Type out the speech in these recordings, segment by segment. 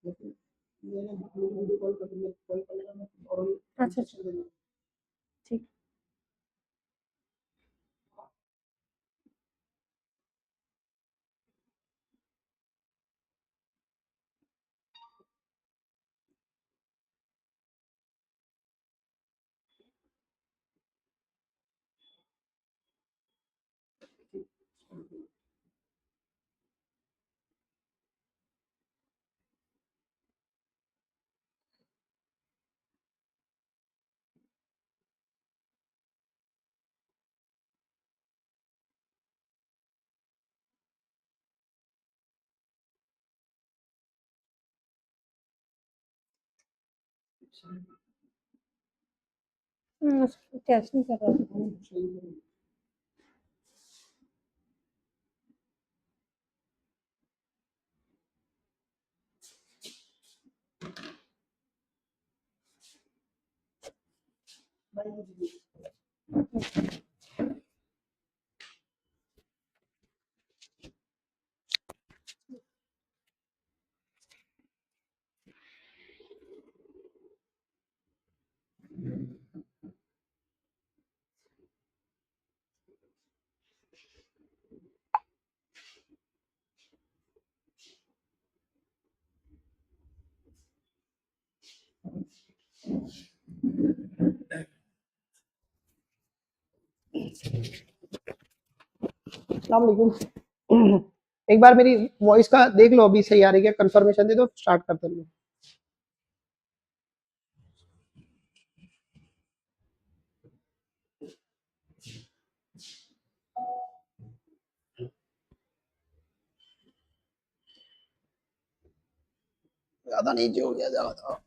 लेकिन ये ना वीडियो कॉल कर कॉल कर लेगा मैं और अच्छा ठीक कैश नहीं कर रहा था अस्सलाम वालेकुम। एक बार मेरी वॉइस का देख लो अभी सही आ रही है, कंफर्मेशन दे दो, स्टार्ट करते हैं। ज्यादा नीचे हो गया, ज्यादा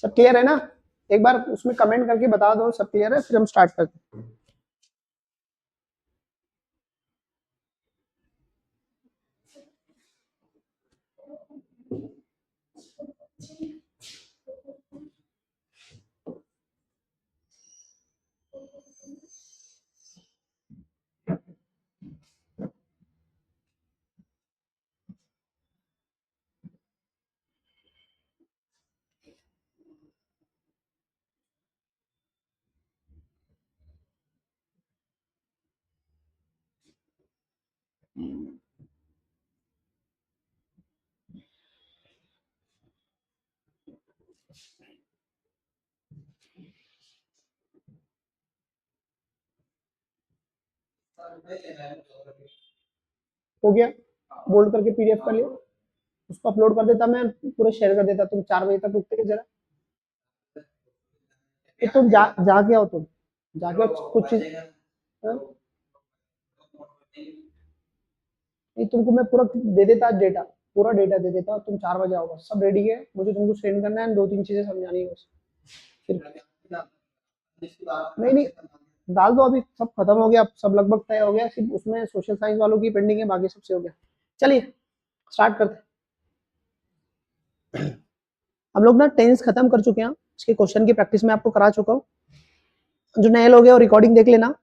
सब क्लियर है ना? एक बार उसमें कमेंट करके बता दो सब क्लियर है, फिर हम स्टार्ट करते हैं। हो गया? बोल्ड करके पीडीएफ कर लिया, उसको अपलोड कर देता, मैं पूरा शेयर कर देता। तुम 4 बजे तक रुकते थे जरा। ये तुम जाके आओ, तुम जाके आओ, कुछ चीज। हाँ? नहीं, तुमको मैं पूरा दे देता डेटा, पूरा डेटा दे देता, तुम 4 बजे आओ, बस सब रेडी है, मुझे तुमको सेंड करना है, 2-3 चीजें समझानी है बस। फिर नहीं नहीं, डाल दो, अभी सब खत्म हो गया, सब लगभग तय हो गया, सिर्फ उसमें सोशल साइंस वालों की पेंडिंग है, बाकी सबसे हो गया। चलिए स्टार्ट करते हैं। हम लोग ना टेंस खत्म कर चुके हैं, इसके क्वेश्चन की प्रैक्टिस में आपको करा चुका हूँ। जो नए लोग हैं वो रिकॉर्डिंग देख लेना।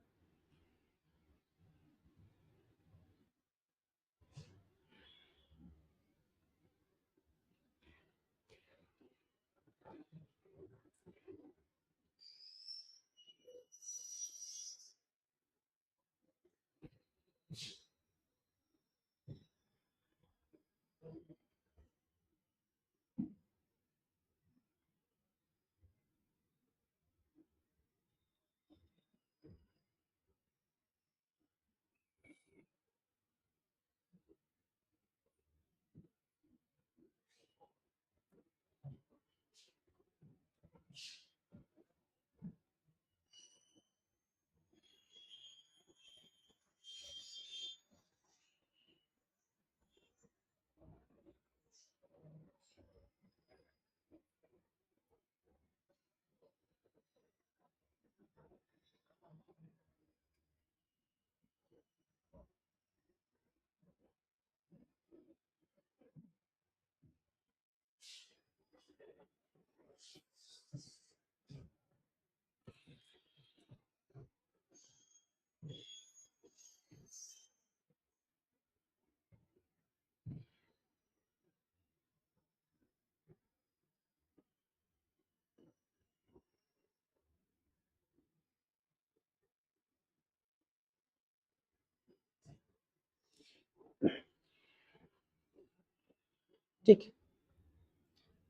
ठीक है,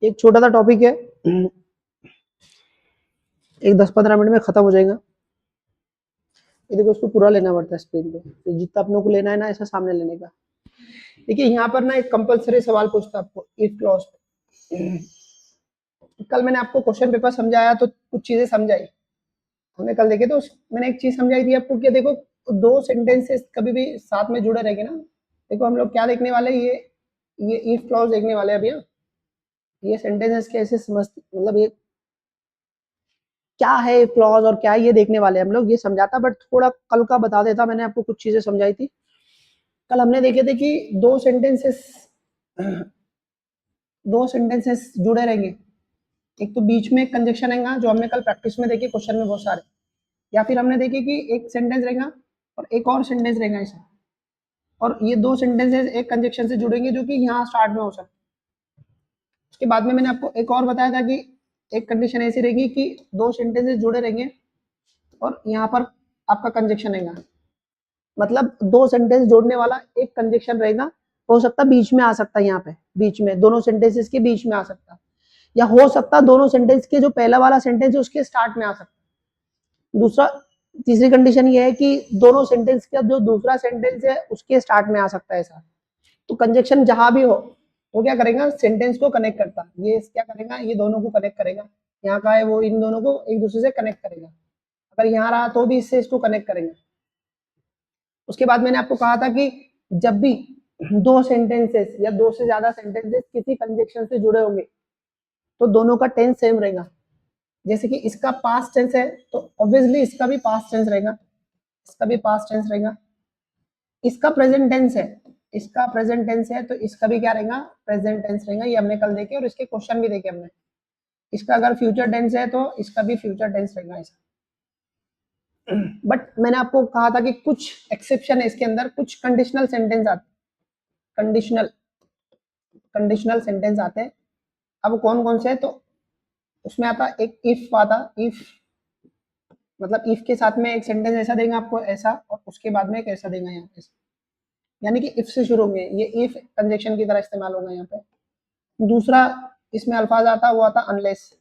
एक छोटा सा टॉपिक है, एक 10-15 मिनट में खत्म हो जाएगा। ये देखो, उसको पूरा लेना पड़ता है स्क्रीन पे, तो जितना अपनों को लेना है ना ऐसा सामने लेने का। देखिए यहाँ पर ना एक कंपलसरी सवाल पूछता है आपको इफ क्लॉज पे। कल मैंने आपको क्वेश्चन पेपर समझाया तो कुछ चीजें समझाई हमने कल देखे, तो मैंने एक चीज समझाई थी आपको कि देखो दो सेंटेंसेस कभी भी साथ में जुड़े रहेंगे ना। देखो हम लोग क्या देखने वाले, ये इफ क्लॉज देखने वाले हैं अभी। ये सेंटेंसेस कैसे समझ, मतलब ये क्या है क्लॉज और क्या है, ये देखने वाले हम लोग। ये समझाता बट थोड़ा कल का बता देता, मैंने आपको कुछ चीजें समझाई थी। कल हमने देखे थे कि दो सेंटेंसेस जुड़े रहेंगे। एक तो बीच में एक कंजक्शन रहेगा जो हमने कल प्रैक्टिस में देखे, क्वेश्चन में बहुत सारे, या फिर हमने देखे कि एक सेंटेंस रहेगा और एक और सेंटेंस रहेगा ऐसा, और ये दो सेंटेंसेस एक कंजक्शन से जुड़ेंगे जो कि यहाँ स्टार्ट में हो सकता है। उसके बाद में मैंने आपको एक और बताया था कि एक कंडीशन ऐसी रहेगी कि दो सेंटेंसेस जुड़े रहेंगे और यहाँ पर आपका कंजक्शन रहेगा, मतलब दो सेंटेंस जोड़ने वाला एक कंजक्शन रहेगा। हो सकता बीच में आ सकता है, यहाँ पे बीच में दोनों सेंटेंसेस के बीच में आ सकता, या हो सकता दोनों सेंटेंस के जो पहला वाला सेंटेंस है उसके स्टार्ट में आ सकता। दूसरा, तीसरी कंडीशन ये है कि दोनों सेंटेंस का जो दूसरा सेंटेंस है उसके स्टार्ट में आ सकता है ऐसा। तो कंजक्शन जहां भी हो वो क्या करेगा, सेंटेंस को कनेक्ट करता है। ये क्या करेगा, ये दोनों को कनेक्ट करेगा। यहाँ का है वो इन दोनों को एक दूसरे से कनेक्ट करेगा। अगर यहाँ रहा तो भी इससे इसको कनेक्ट करेंगे। उसके बाद मैंने आपको कहा था कि जब भी दो सेंटेंसेस या दो से ज्यादा सेंटेंसेस किसी कंजक्शन से जुड़े होंगे तो दोनों का टेंस सेम रहेगा। जैसे कि इसका पास्ट टेंस है तो ऑब्वियसली इसका भी पास्ट टेंस रहेगा, इसका भी पास्ट टेंस रहेगा। इसका प्रेजेंट टेंस है, इसका प्रेजेंट टेंस है तो इसका भी क्या रहेगा, प्रेजेंट टेंस रहेगा। ये हमने कल देखे और इसके क्वेश्चन भी देखे हमने। इसका अगर फ्यूचर टेंस है तो इसका भी फ्यूचर टेंस रहेगा ऐसा। बट मैंने आपको कहा था कि कुछ एक्सेप्शन है इसके अंदर, कुछ कंडीशनल सेंटेंस आते, कंडीशनल सेंटेंस आते हैं। अब कौन कौन से है, तो उसमें आता एक इफ आता, इफ मतलब इफ के साथ में एक सेंटेंस ऐसा देंगे आपको ऐसा, और उसके बाद में एक ऐसा देंगे यहाँ पे, यानी कि इफ से शुरू होंगे, ये इफ कंजक्शन की तरह इस्तेमाल होगा यहाँ पे। दूसरा इसमें अल्फाज आता, वो आता अनलेस।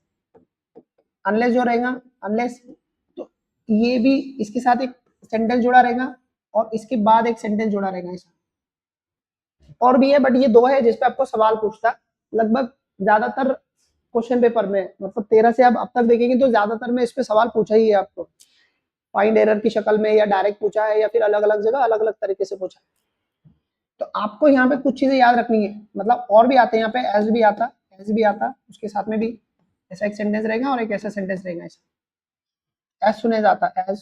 अनलेस जो रहेगा, अनलेस तो ये भी इसके साथ एक सेंटेंस जुड़ा रहेगा और इसके बाद एक सेंटेंस जुड़ा रहेगा ऐसा। और भी है बट ये दो है जिसपे आपको सवाल पूछता लगभग ज्यादातर क्वेश्चन पेपर में, मतलब 13 से अब तक देखेंगे तो ज्यादातर में इस पे सवाल पूछा ही है आपको, फाइंड एरर की शक्ल में, या डायरेक्ट पूछा है, या फिर अलग अलग जगह अलग अलग तरीके से पूछा है। तो आपको यहाँ पे कुछ चीजें याद रखनी है, मतलब और भी आते हैं यहाँ पे, एज भी आता, एज भी आता, उसके साथ में भी ऐसा एक सेंटेंस रहेगा और एक ऐसा सेंटेंस रहेगा ऐसा। एज सुन एज आता, एज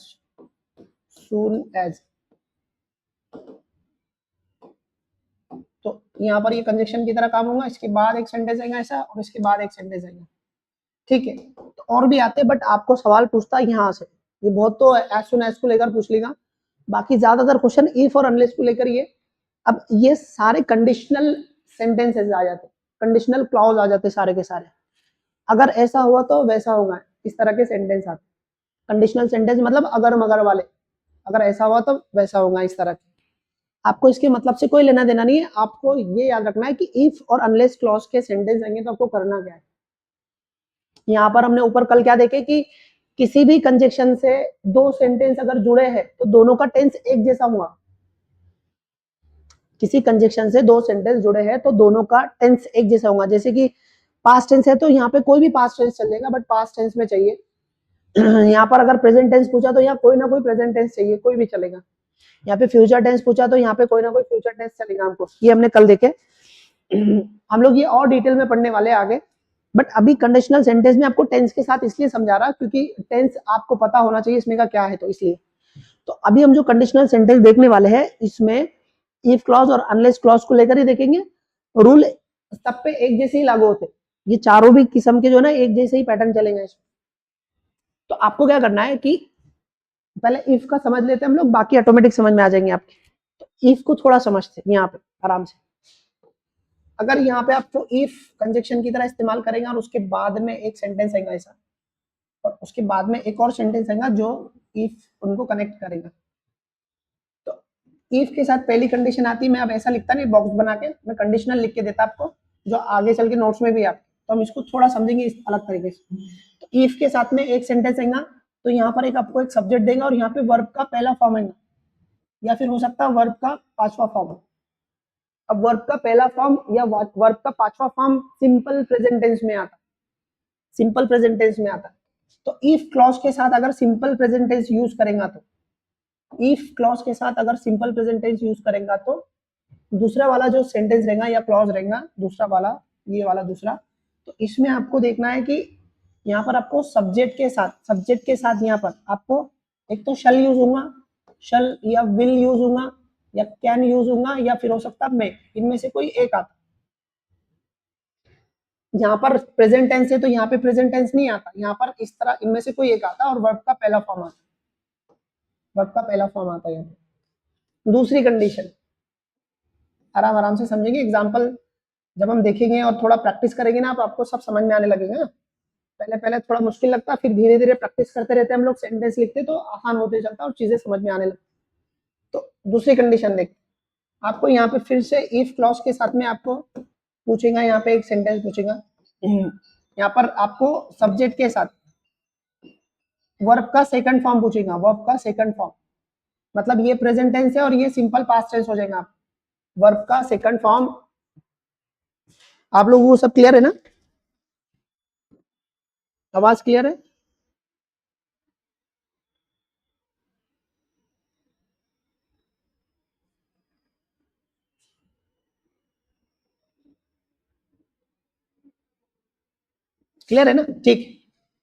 सुन एज, तो यहाँ पर ये कंजक्शन की तरह काम होगा। इसके बाद एक सेंटेंस आएगा ऐसा और इसके बाद एक सेंटेंस आएगा, ठीक है। तो और भी आते हैं बट आपको सवाल पूछता है यहाँ से, ये बहुत तो एज सुन एज को लेकर पूछ लेगा, बाकी ज्यादातर क्वेश्चन इफ और अनलेस को लेकर ये। अब ये सारे कंडीशनल सेंटेंसेस आ जाते, कंडीशनल क्लॉज आ जाते सारे के सारे। अगर ऐसा हुआ तो वैसा होगा, इस तरह के सेंटेंस आते। कंडीशनल सेंटेंस मतलब अगर मगर वाले, अगर ऐसा हुआ तो वैसा होगा, इस तरह के। आपको इसके मतलब से कोई लेना देना नहीं है, आपको ये याद रखना है कि इफ और अनलेस क्लॉज के सेंटेंस आएंगे तो आपको करना क्या है। यहाँ पर हमने ऊपर कल क्या देखे कि किसी भी कंजक्शन से दो सेंटेंस अगर जुड़े हैं तो दोनों का टेंस एक जैसा होगा। किसी कंजक्शन से दो सेंटेंस जुड़े हैं तो दोनों का टेंस एक जैसा होगा। जैसे कि पास्ट टेंस है तो यहाँ पे कोई भी पास्ट टेंस चलेगा बट पास्ट टेंस में चाहिए। यहाँ पर अगर प्रेजेंट टेंस पूछा तो यहाँ कोई ना कोई प्रेजेंट टेंस चाहिए, कोई भी चलेगा। यहाँ पे फ्यूचर टेंस पूछा तो यहाँ पे कोई ना कोई फ्यूचर टेंस चलेगा हमको। ये हमने कल देखे। हम लोग ये और डिटेल में पढ़ने वाले आगे, बट अभी कंडीशनल सेंटेंस में आपको टेंस के साथ इसलिए समझा रहा क्योंकि टेंस आपको पता होना चाहिए इसमें का क्या है, तो इसलिए। तो अभी हम जो कंडीशनल सेंटेंस देखने वाले हैं इसमें इफ क्लॉज और अनलेस क्लॉज को लेकर ही देखेंगे। रूल सब पे एक जैसे ही लागू होते, ये चारों भी किस्म के जो ना एक जैसे ही पैटर्न चलेंगे इसमें। तो आपको क्या करना है कि पहले इफ का समझ लेते हैं हम लोग, बाकी ऑटोमेटिक समझ में आ जाएंगे आपके। तो इफ को थोड़ा समझते हैं यहाँ पे आराम से। अगर यहाँ पे आपको इफ कंजक्शन की तरह इस्तेमाल करेंगे और उसके बाद में एक सेंटेंस आएगा ऐसा, और उसके बाद में एक और सेंटेंस आएगा जो इफ उनको कनेक्ट करेगा। तो इफ के साथ पहली कंडीशन आती है, मैं अब ऐसा लिखता नहीं बॉक्स बना के, मैं कंडीशनल लिख के देता आपको। जो आगे चल के नोट्स में भी आप, तो हम इसको थोड़ा समझेंगे इस अलग तरीके से। तो इफ के साथ में एक सेंटेंस आएगा, तो यहाँ पर एक आपको एक सब्जेक्ट देगा और यहाँ पे वर्ब का पहला फॉर्म आएगा, या फिर हो सकता है वर्ब का पांचवा फॉर्म। अब वर्ब का पहला फॉर्म या वर्ब का पांचवा फॉर्म सिंपल प्रेजेंट टेंस में आता, सिंपल प्रेजेंट टेंस में आता। तो इफ क्लॉज के साथ अगर सिंपल प्रेजेंट टेंस यूज करेगा, तो इफ क्लॉज के साथ अगर सिंपल प्रेजेंट टेंस यूज करेगा, तो दूसरा वाला जो सेंटेंस रहेगा या क्लॉज रहेगा, दूसरा वाला, ये वाला दूसरा, तो इसमें आपको देखना है कि यहाँ पर आपको सब्जेक्ट के साथ यहाँ पर आपको एक तो शल यूज होगा, शल या विल यूज होगा या कैन यूज होगा या फिर हो सकता है मे, इनमें से कोई एक आता। यहाँ पर प्रेजेंट टेंस है तो यहाँ पे प्रेजेंट टेंस नहीं आता, यहाँ पर इस तरह इनमें से कोई एक आता और वर्ब का पहला फॉर्म आता, वर्ब का पहला फॉर्म आता है। दूसरी कंडीशन आराम आराम से समझेंगे, एग्जाम्पल जब हम देखेंगे और थोड़ा प्रैक्टिस करेंगे ना, तो आपको सब समझ में आने लगेगा। पहले पहले थोड़ा मुश्किल लगता, फिर धीरे धीरे प्रैक्टिस करते रहते हम लोग, सेंटेंस लिखते तो आसान होते चलता और चीजें समझ में आने लगती। तो दूसरी कंडीशन देख, आपको यहाँ पे फिर से इफ क्लॉज के साथ में आपको पूछेगा, यहाँ पे एक सेंटेंस पूछेगा, यहाँ पर आपको सब्जेक्ट के साथ वर्ब का सेकंड फॉर्म पूछेगा, वर्ब का सेकंड फॉर्म, मतलब ये प्रेजेंट टेंस है और ये सिंपल पास्ट टेंस हो जाएगा। वर्ब का सेकंड फॉर्म, आप लोगों को सब क्लियर है ना? आवाज क्लियर है? क्लियर है ना? ठीक।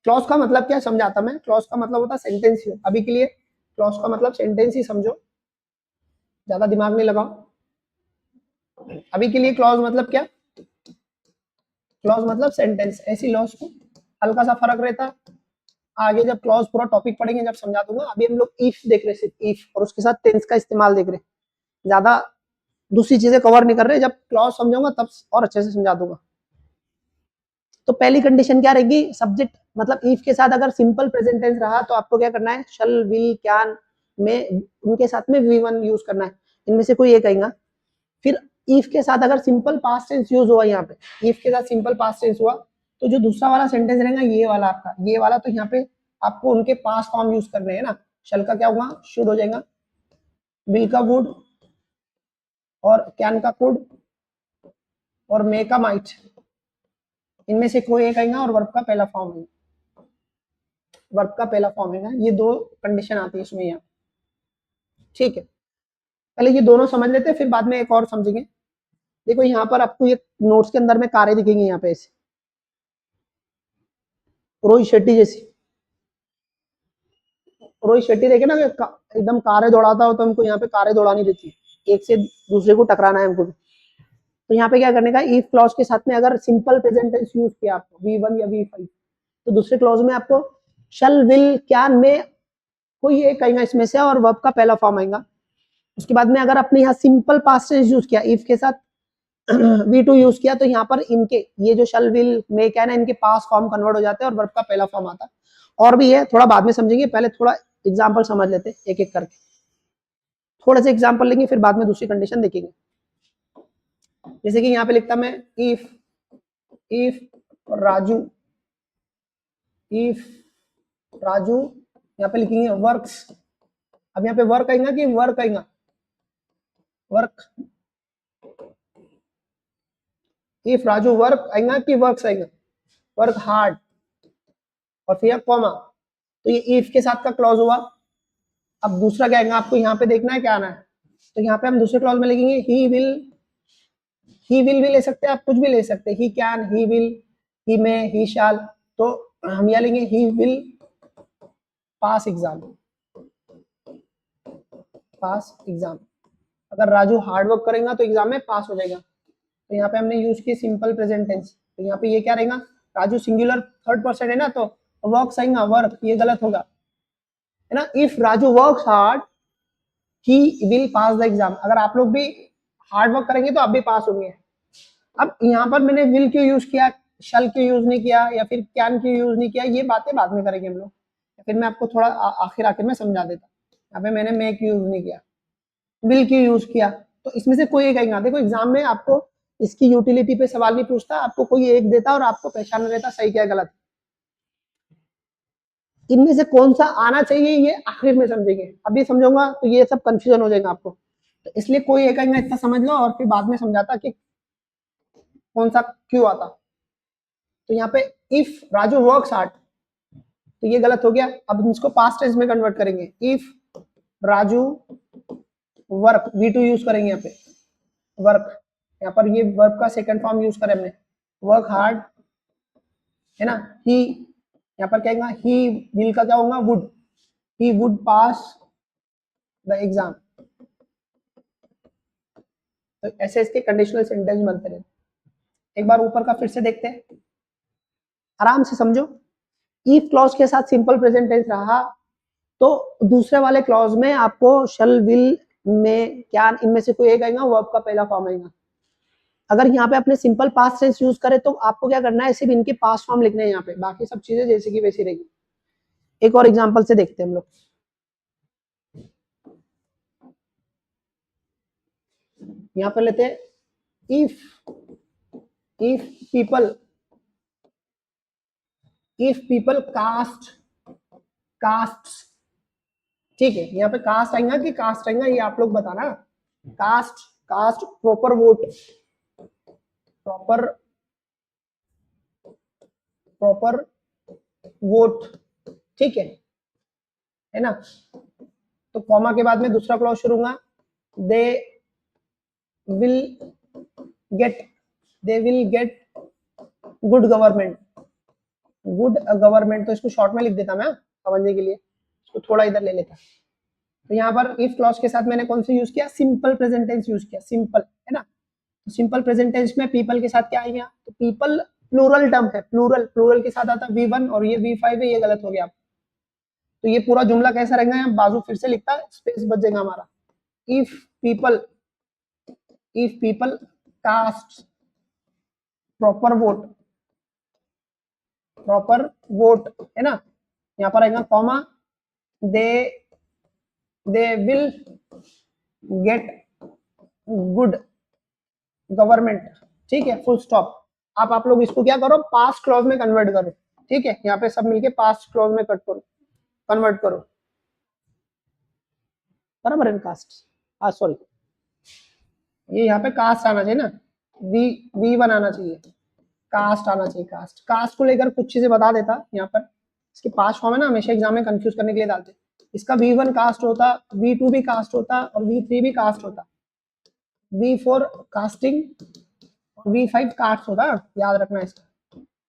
क्लॉज का मतलब क्या समझाता मैं, क्लॉज का मतलब होता है सेंटेंस ही। अभी के लिए क्लॉज का मतलब सेंटेंस ही समझो, ज्यादा दिमाग नहीं लगाओ। अभी के लिए क्लॉज मतलब क्या, क्लॉज मतलब सेंटेंस, ऐसी लॉज को हल्का सा फर्क रहता। आगे जब क्लॉज पूरा टॉपिक पढ़ेंगे जब समझा दूंगा। अभी हम लोग इफ देख रहे, सिर्फ इफ और उसके साथ टेंस का इस्तेमाल देख रहे, ज्यादा दूसरी चीजें कवर नहीं कर रहे। जब क्लॉज समझाऊंगा तब और अच्छे से समझा दूंगा। तो पहली कंडीशन क्या रहेगी, सब्जेक्ट मतलब इफ के साथ अगर सिंपल प्रेजेंट टेंस रहा तो आपको क्या करना है, शल विल कैन में उनके साथ में V1 यूज करना है, इनमें से कोई एक आएगा। फिर इफ के साथ अगर सिंपल पास्ट टेंस यूज हुआ, यहाँ पे इफ के साथ सिंपल पास्ट टेंस हुआ, तो जो दूसरा वाला सेंटेंस रहेगा ये वाला आपका, ये वाला, तो यहाँ पे आपको उनके पास्ट फॉर्म यूज करने हैं ना। शल का क्या होगा, शुड हो जाएगा, विल का वुड, और कैन का कुड, और मे का माइट, इनमें से कोई एक आएगा और वर्ब का पहला फॉर्म है, वर्ब का पहला फॉर्म है। ये दो कंडीशन आती है इसमें यहाँ, ठीक है। पहले ये दोनों समझ लेते हैं, फिर बाद में एक और समझेंगे। देखो यहाँ पर आपको ये नोट्स के अंदर में कारें दिखेंगी, यहाँ पे ऐसे रोहित शेट्टी जैसी, रोहित शेट्टी देखे ना, एकदम कारें दौड़ाता हो, तो हमको यहाँ पे कारें दौड़ानी देती है, एक से दूसरे को टकराना है हमको। तो यहाँ पे क्या करने का, इफ क्लॉज के साथ में अगर सिंपल प्रेजेंट टेंस यूज किया आपको V1 या V5, तो दूसरे क्लॉज में आपको शल विल कैन में कोई एक आएगा इसमें से और वर्ब का पहला फॉर्म आएगा। उसके बाद में अगर आपने यहाँ सिंपल पास्ट टेंस यूज किया, इफ के साथ V2 यूज किया, तो यहाँ पर इनके ये जो शल विल मे कैन है, इनके पास्ट फॉर्म कन्वर्ट हो जाते हैं और वर्ब का पहला फॉर्म आता है। और भी है, थोड़ा बाद में समझेंगे, पहले थोड़ा एग्जाम्पल समझ लेते हैं एक एक करके। थोड़े से एग्जाम्पल लेंगे, फिर बाद में दूसरी कंडीशन देखेंगे। जैसे कि यहाँ पे लिखता मैं इफ राजू, इफ राजू, यहाँ पे लिखेंगे वर्क्स। अब यहाँ पे वर्क आएगा कि वर्क आएगा, वर्क, इफ राजू वर्क आएगा कि वर्क्स आएगा, वर्क हार्ड, और फिर कॉमा, तो ये इफ के साथ का क्लॉज हुआ। अब दूसरा क्या आएगा, आपको यहाँ पे देखना है क्या आना है, तो यहाँ पे हम दूसरे क्लॉज में लिखेंगे ही विल भी ले सकते हैं, आप कुछ भी ले सकते हैं, ही कैन, ही विल, ही मे, ही शाल। तो हम यहाँ लेंगे he will pass exam, pass exam. अगर राजू हार्ड वर्क करेगा तो एग्जाम में पास हो जाएगा। तो यहाँ पे हमने यूज किया सिंपल प्रेजेंट टेंस, तो यहाँ पे ये क्या रहेगा, राजू सिंगुलर थर्ड पर्सन है ना, तो वर्क आएगा, वर्क, ये गलत होगा, है ना। If Raju works hard he will pass the exam. अगर आप लोग भी हार्ड वर्क करेंगे तो आप भी पास होंगे। अब यहाँ पर मैंने विल क्यों यूज किया, शल क्यों यूज नहीं किया, या फिर कैन क्यों यूज नहीं किया, ये बातें बाद में करेंगे हम लोग, फिर मैं आपको थोड़ा आखिर में समझा देता। यहाँ पे मैंने मे क्यों यूज नहीं किया, विल क्यों यूज किया, तो इसमें से कोई एक आएगा। देखो एग्जाम में आपको इसकी यूटिलिटी पे सवाल नहीं पूछता, आपको कोई एक देता और आपको पहचान रहता सही क्या गलत। इनमें से कौन सा आना चाहिए ये आखिर में समझेंगे, अभी समझूंगा तो ये सब कंफ्यूजन हो जाएगा आपको, तो इसलिए कोई एक इतना समझ लो और फिर बाद में समझाता कि कौन सा क्यों आता। तो यहाँ पे इफ राजू वर्क्स हार्ड, तो ये गलत हो गया। अब इसको पास्ट टेंस में कन्वर्ट करेंगे, if Raju work, V2 use करेंगे यहाँ पे, वर्क, यहाँ पर ये वर्क का सेकंड फॉर्म यूज करें हमने, वर्क हार्ड है ना। ही यहाँ पर क्या ही विल का क्या होगा, would, he would pass the exam. तो ऐसे इसके कंडीशनल सेंटेंस बनते रहे। एक बार ऊपर का फिर से देखते हैं, आराम से समझो। इफ क्लॉज के साथ सिंपल प्रेजेंट टेंस रहा तो दूसरे वाले क्लॉज में आपको शल विल में क्या इनमें से कोई एक आएगा, वर्ब का पहला फॉर्म आएगा। अगर यहाँ पे अपने सिंपल पास्ट टेंस यूज करें तो आपको क्या करना है, सिर्फ इनके पास्ट फॉर्म लिखने हैं यहाँ पे, बाकी सब चीजें जैसे की वैसी रहेगी। एक और एग्जांपल से देखते हैं हम लोग। यहाँ पर लेते हैं if people, if people cast, cast, ठीक है। यहाँ पे कास्ट आएगा कि कास्ट आएगा ये आप लोग बताना। Cast, cast proper vote, proper proper vote, ठीक है ना। तो कॉमा के बाद में दूसरा क्लॉज शुरू होगा, दे will gate, they will get good government, good government, तो इसको शॉर्ट में लिख देता मैं समझने के लिए, इसको थोड़ा इधर ले लेता। तो यहाँ पर इफ क्लॉज के साथ मैंने कौन सा यूज किया, सिंपल प्रेजेंट टेंस यूज किया, सिंपल है ना। तो सिंपल प्रेजेंट टेंस में पीपल के साथ क्या आएगा, तो पीपल प्लूरल टर्म है, प्लूरल, प्लूरल के साथ आता V1 और ये V5 है, ये गलत हो गया। तो ये पूरा जुमला कैसा रहेगा, बाजू फिर से लिखता, स्पेस बच जाएगा हमारा। If people, if people cast proper vote, proper vote है ना। यहाँ पर आएगा comma, they they will get good government, ठीक है, फुल स्टॉप। आप लोग इसको क्या करो, पास्ट क्लॉज में कन्वर्ट करो, ठीक है। यहाँ पे सब मिलके पास्ट क्लॉज में कट करो, कन्वर्ट करो, बराबर है कास्ट, सॉरी ये यहाँ पे कास्ट आना चाहिए ना, V1 आना चाहिए, कास्ट आना चाहिए, कास्ट, कास्ट को लेकर कुछ चीजें बता देता यहाँ पर। इसके पास फॉर्म है ना, हमेशा एग्जाम में कंफ्यूज करने के लिए डालते, इसका V1 कास्ट होता, V2 भी कास्ट होता और V3 भी कास्ट होता, V4 कास्टिंग और V5 कास्ट होता, याद रखना इसका।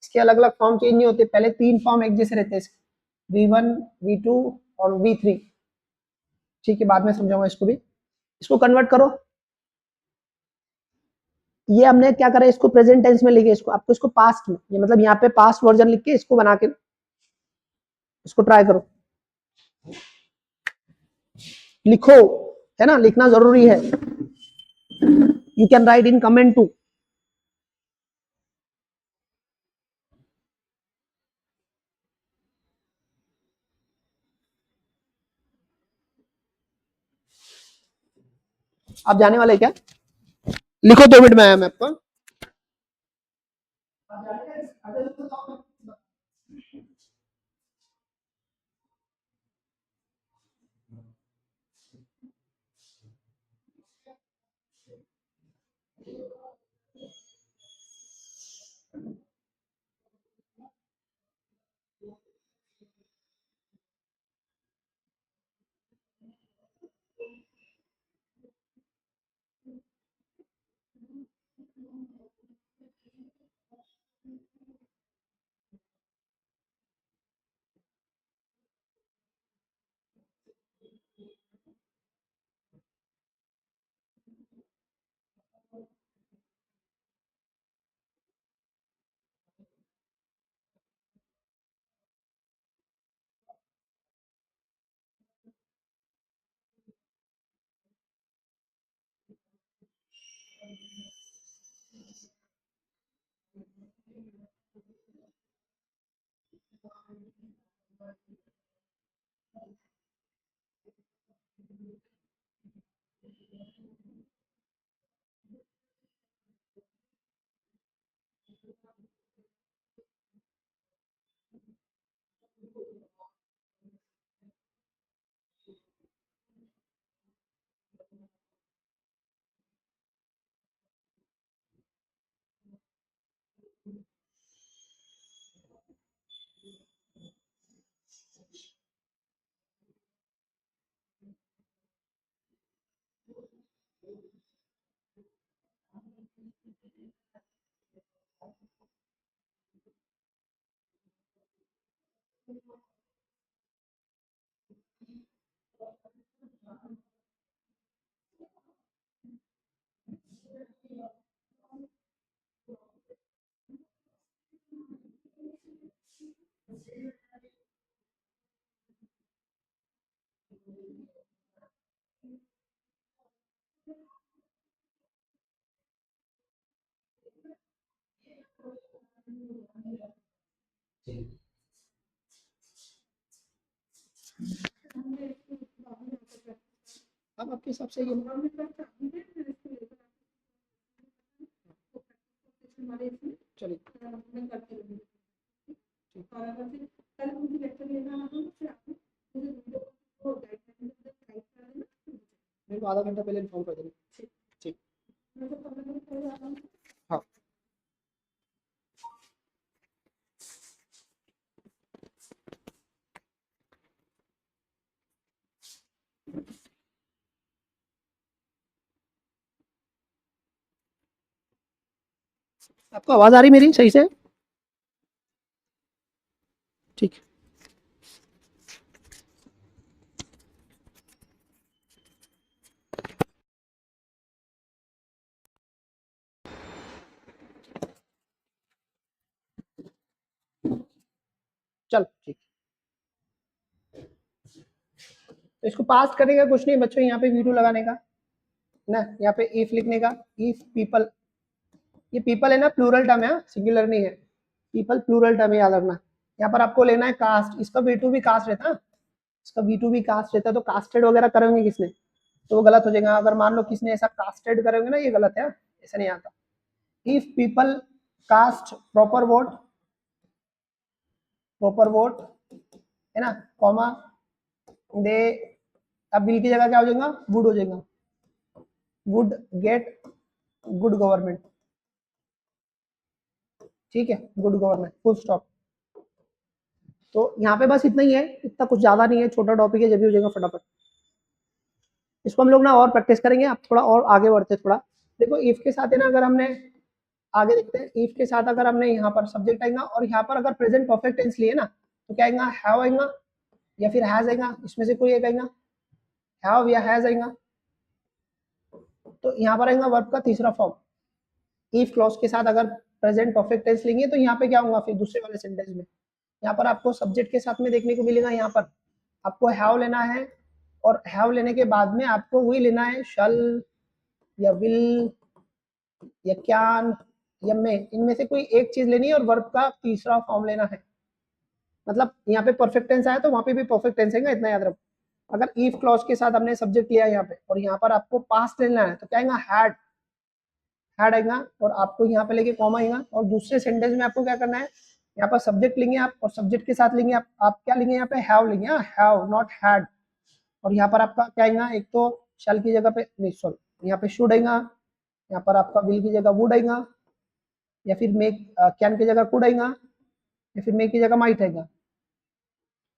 इसके अलग अलग फॉर्म चेंज नहीं होते, पहले 3 फॉर्म एक जैसे रहते हैं इसके, V1 V2 और V3, ठीक है, बाद में समझाऊंगा इसको भी। इसको कन्वर्ट करो, ये हमने क्या करा, इसको प्रेजेंट टेंस में लिखे, इसको आपको इसको पास्ट में, ये मतलब यहाँ पे पास्ट वर्जन लिख के इसको बना के इसको ट्राई करो, लिखो, है ना, लिखना जरूरी है। You can write in comment too. आप जाने वाले क्या, लिखो, 2 मिनट में आया मैं आपको। अब आपके हिसाब से ये चलिए मेरे को आधा घंटा पहले इन्फॉर्म कर देना। ठीक। हाँ। आपको आवाज आ रही मेरी सही से? ठीक। चल ठीक। तो इसको पास करने का कुछ नहीं बच्चों, यहाँ पे वीडियो लगाने का ना, यहाँ पे इफ लिखने का, इफ पीपल, ये पीपल है ना प्लूरल टर्म है, सिंगुलर नहीं है, पीपल प्लूरल टर्म है, याद रखना। यहाँ पर आपको लेना है कास्ट, इसका V2 भी कास्ट रहता है, इसका V2 भी कास्ट रहता है, तो कास्टेड वगैरह करेंगे किसने तो वो गलत हो जाएगा। अगर मान लो किसने ऐसा कास्टेड करेंगे ना, ये गलत है, ऐसा नहीं आता। If people cast proper vote है ना, कॉमा दे, अब विल की जगह क्या हो जाएगा, वुड हो जाएगा, वुड गेट गुड गवर्नमेंट। ठीक है, गुड गवर्नमेंट, फुल स्टॉप। तो यहाँ पे बस इतना ही है, इतना कुछ ज्यादा नहीं है, छोटा टॉपिक है, जब भी हो जाएगा फटाफट। इसको हम लोग ना और प्रैक्टिस करेंगे, अब थोड़ा और आगे बढ़ते थोड़ा। देखो इफ के साथ है ना, अगर हमने आगे देखते हैं, इफ के साथ अगर हमने यहाँ पर सब्जेक्ट आएगा, और यहाँ पर अगर प्रेजेंट परफेक्ट टेंस लिए ना, तो क्या आएगा, हैव आएगा या फिर हैज आएगा, इसमें से कोई एक आएगा, हैव या हैज आएगा। तो यहाँ पर आएगा वर्ब का तीसरा फॉर्म। इफ क्लॉज के साथ अगर प्रेजेंट परफेक्ट टेंस लेंगे, तो यहाँ पे क्या होगा फिर दूसरे वाले सेंटेंस में, यहाँ पर आपको सब्जेक्ट के साथ में देखने को मिलेगा, यहाँ पर आपको हैव लेना है, और हैव लेने के बाद में आपको वही लेना है, शल या विल या कैन या मे, इनमें से कोई एक चीज लेनी है, और वर्ब का तीसरा फॉर्म लेना है। मतलब यहाँ पे परफेक्ट टेंस आया तो वहां पे भी परफेक्ट टेंस है, इतना याद रखो। अगर इफ क्लॉज के साथ हमने सब्जेक्ट लिया यहाँ पे, और यहाँ पर आपको पास्ट लेना है, तो क्या आएगा, हैड आएगा, और आपको यहाँ पे लेके कॉमा आएगा, और दूसरे सेंटेंस में आपको क्या करना है, यहाँ पर सब्जेक्ट लेंगे आप, और सब्जेक्ट के साथ लेंगे आप क्या लेंगे, यहाँ पे हैव लेंगे, हैव नॉट हैड। और यहाँ पर आपका क्या आएगा, एक तो शल की जगह पे नहीं, सॉरी, यहाँ पे शुड आएगा, यहाँ पर आपका विल की जगह वुड आएगा, या फिर मेक, कैन की जगह कुड आएगा, या फिर मेक की जगह माइट आएगा,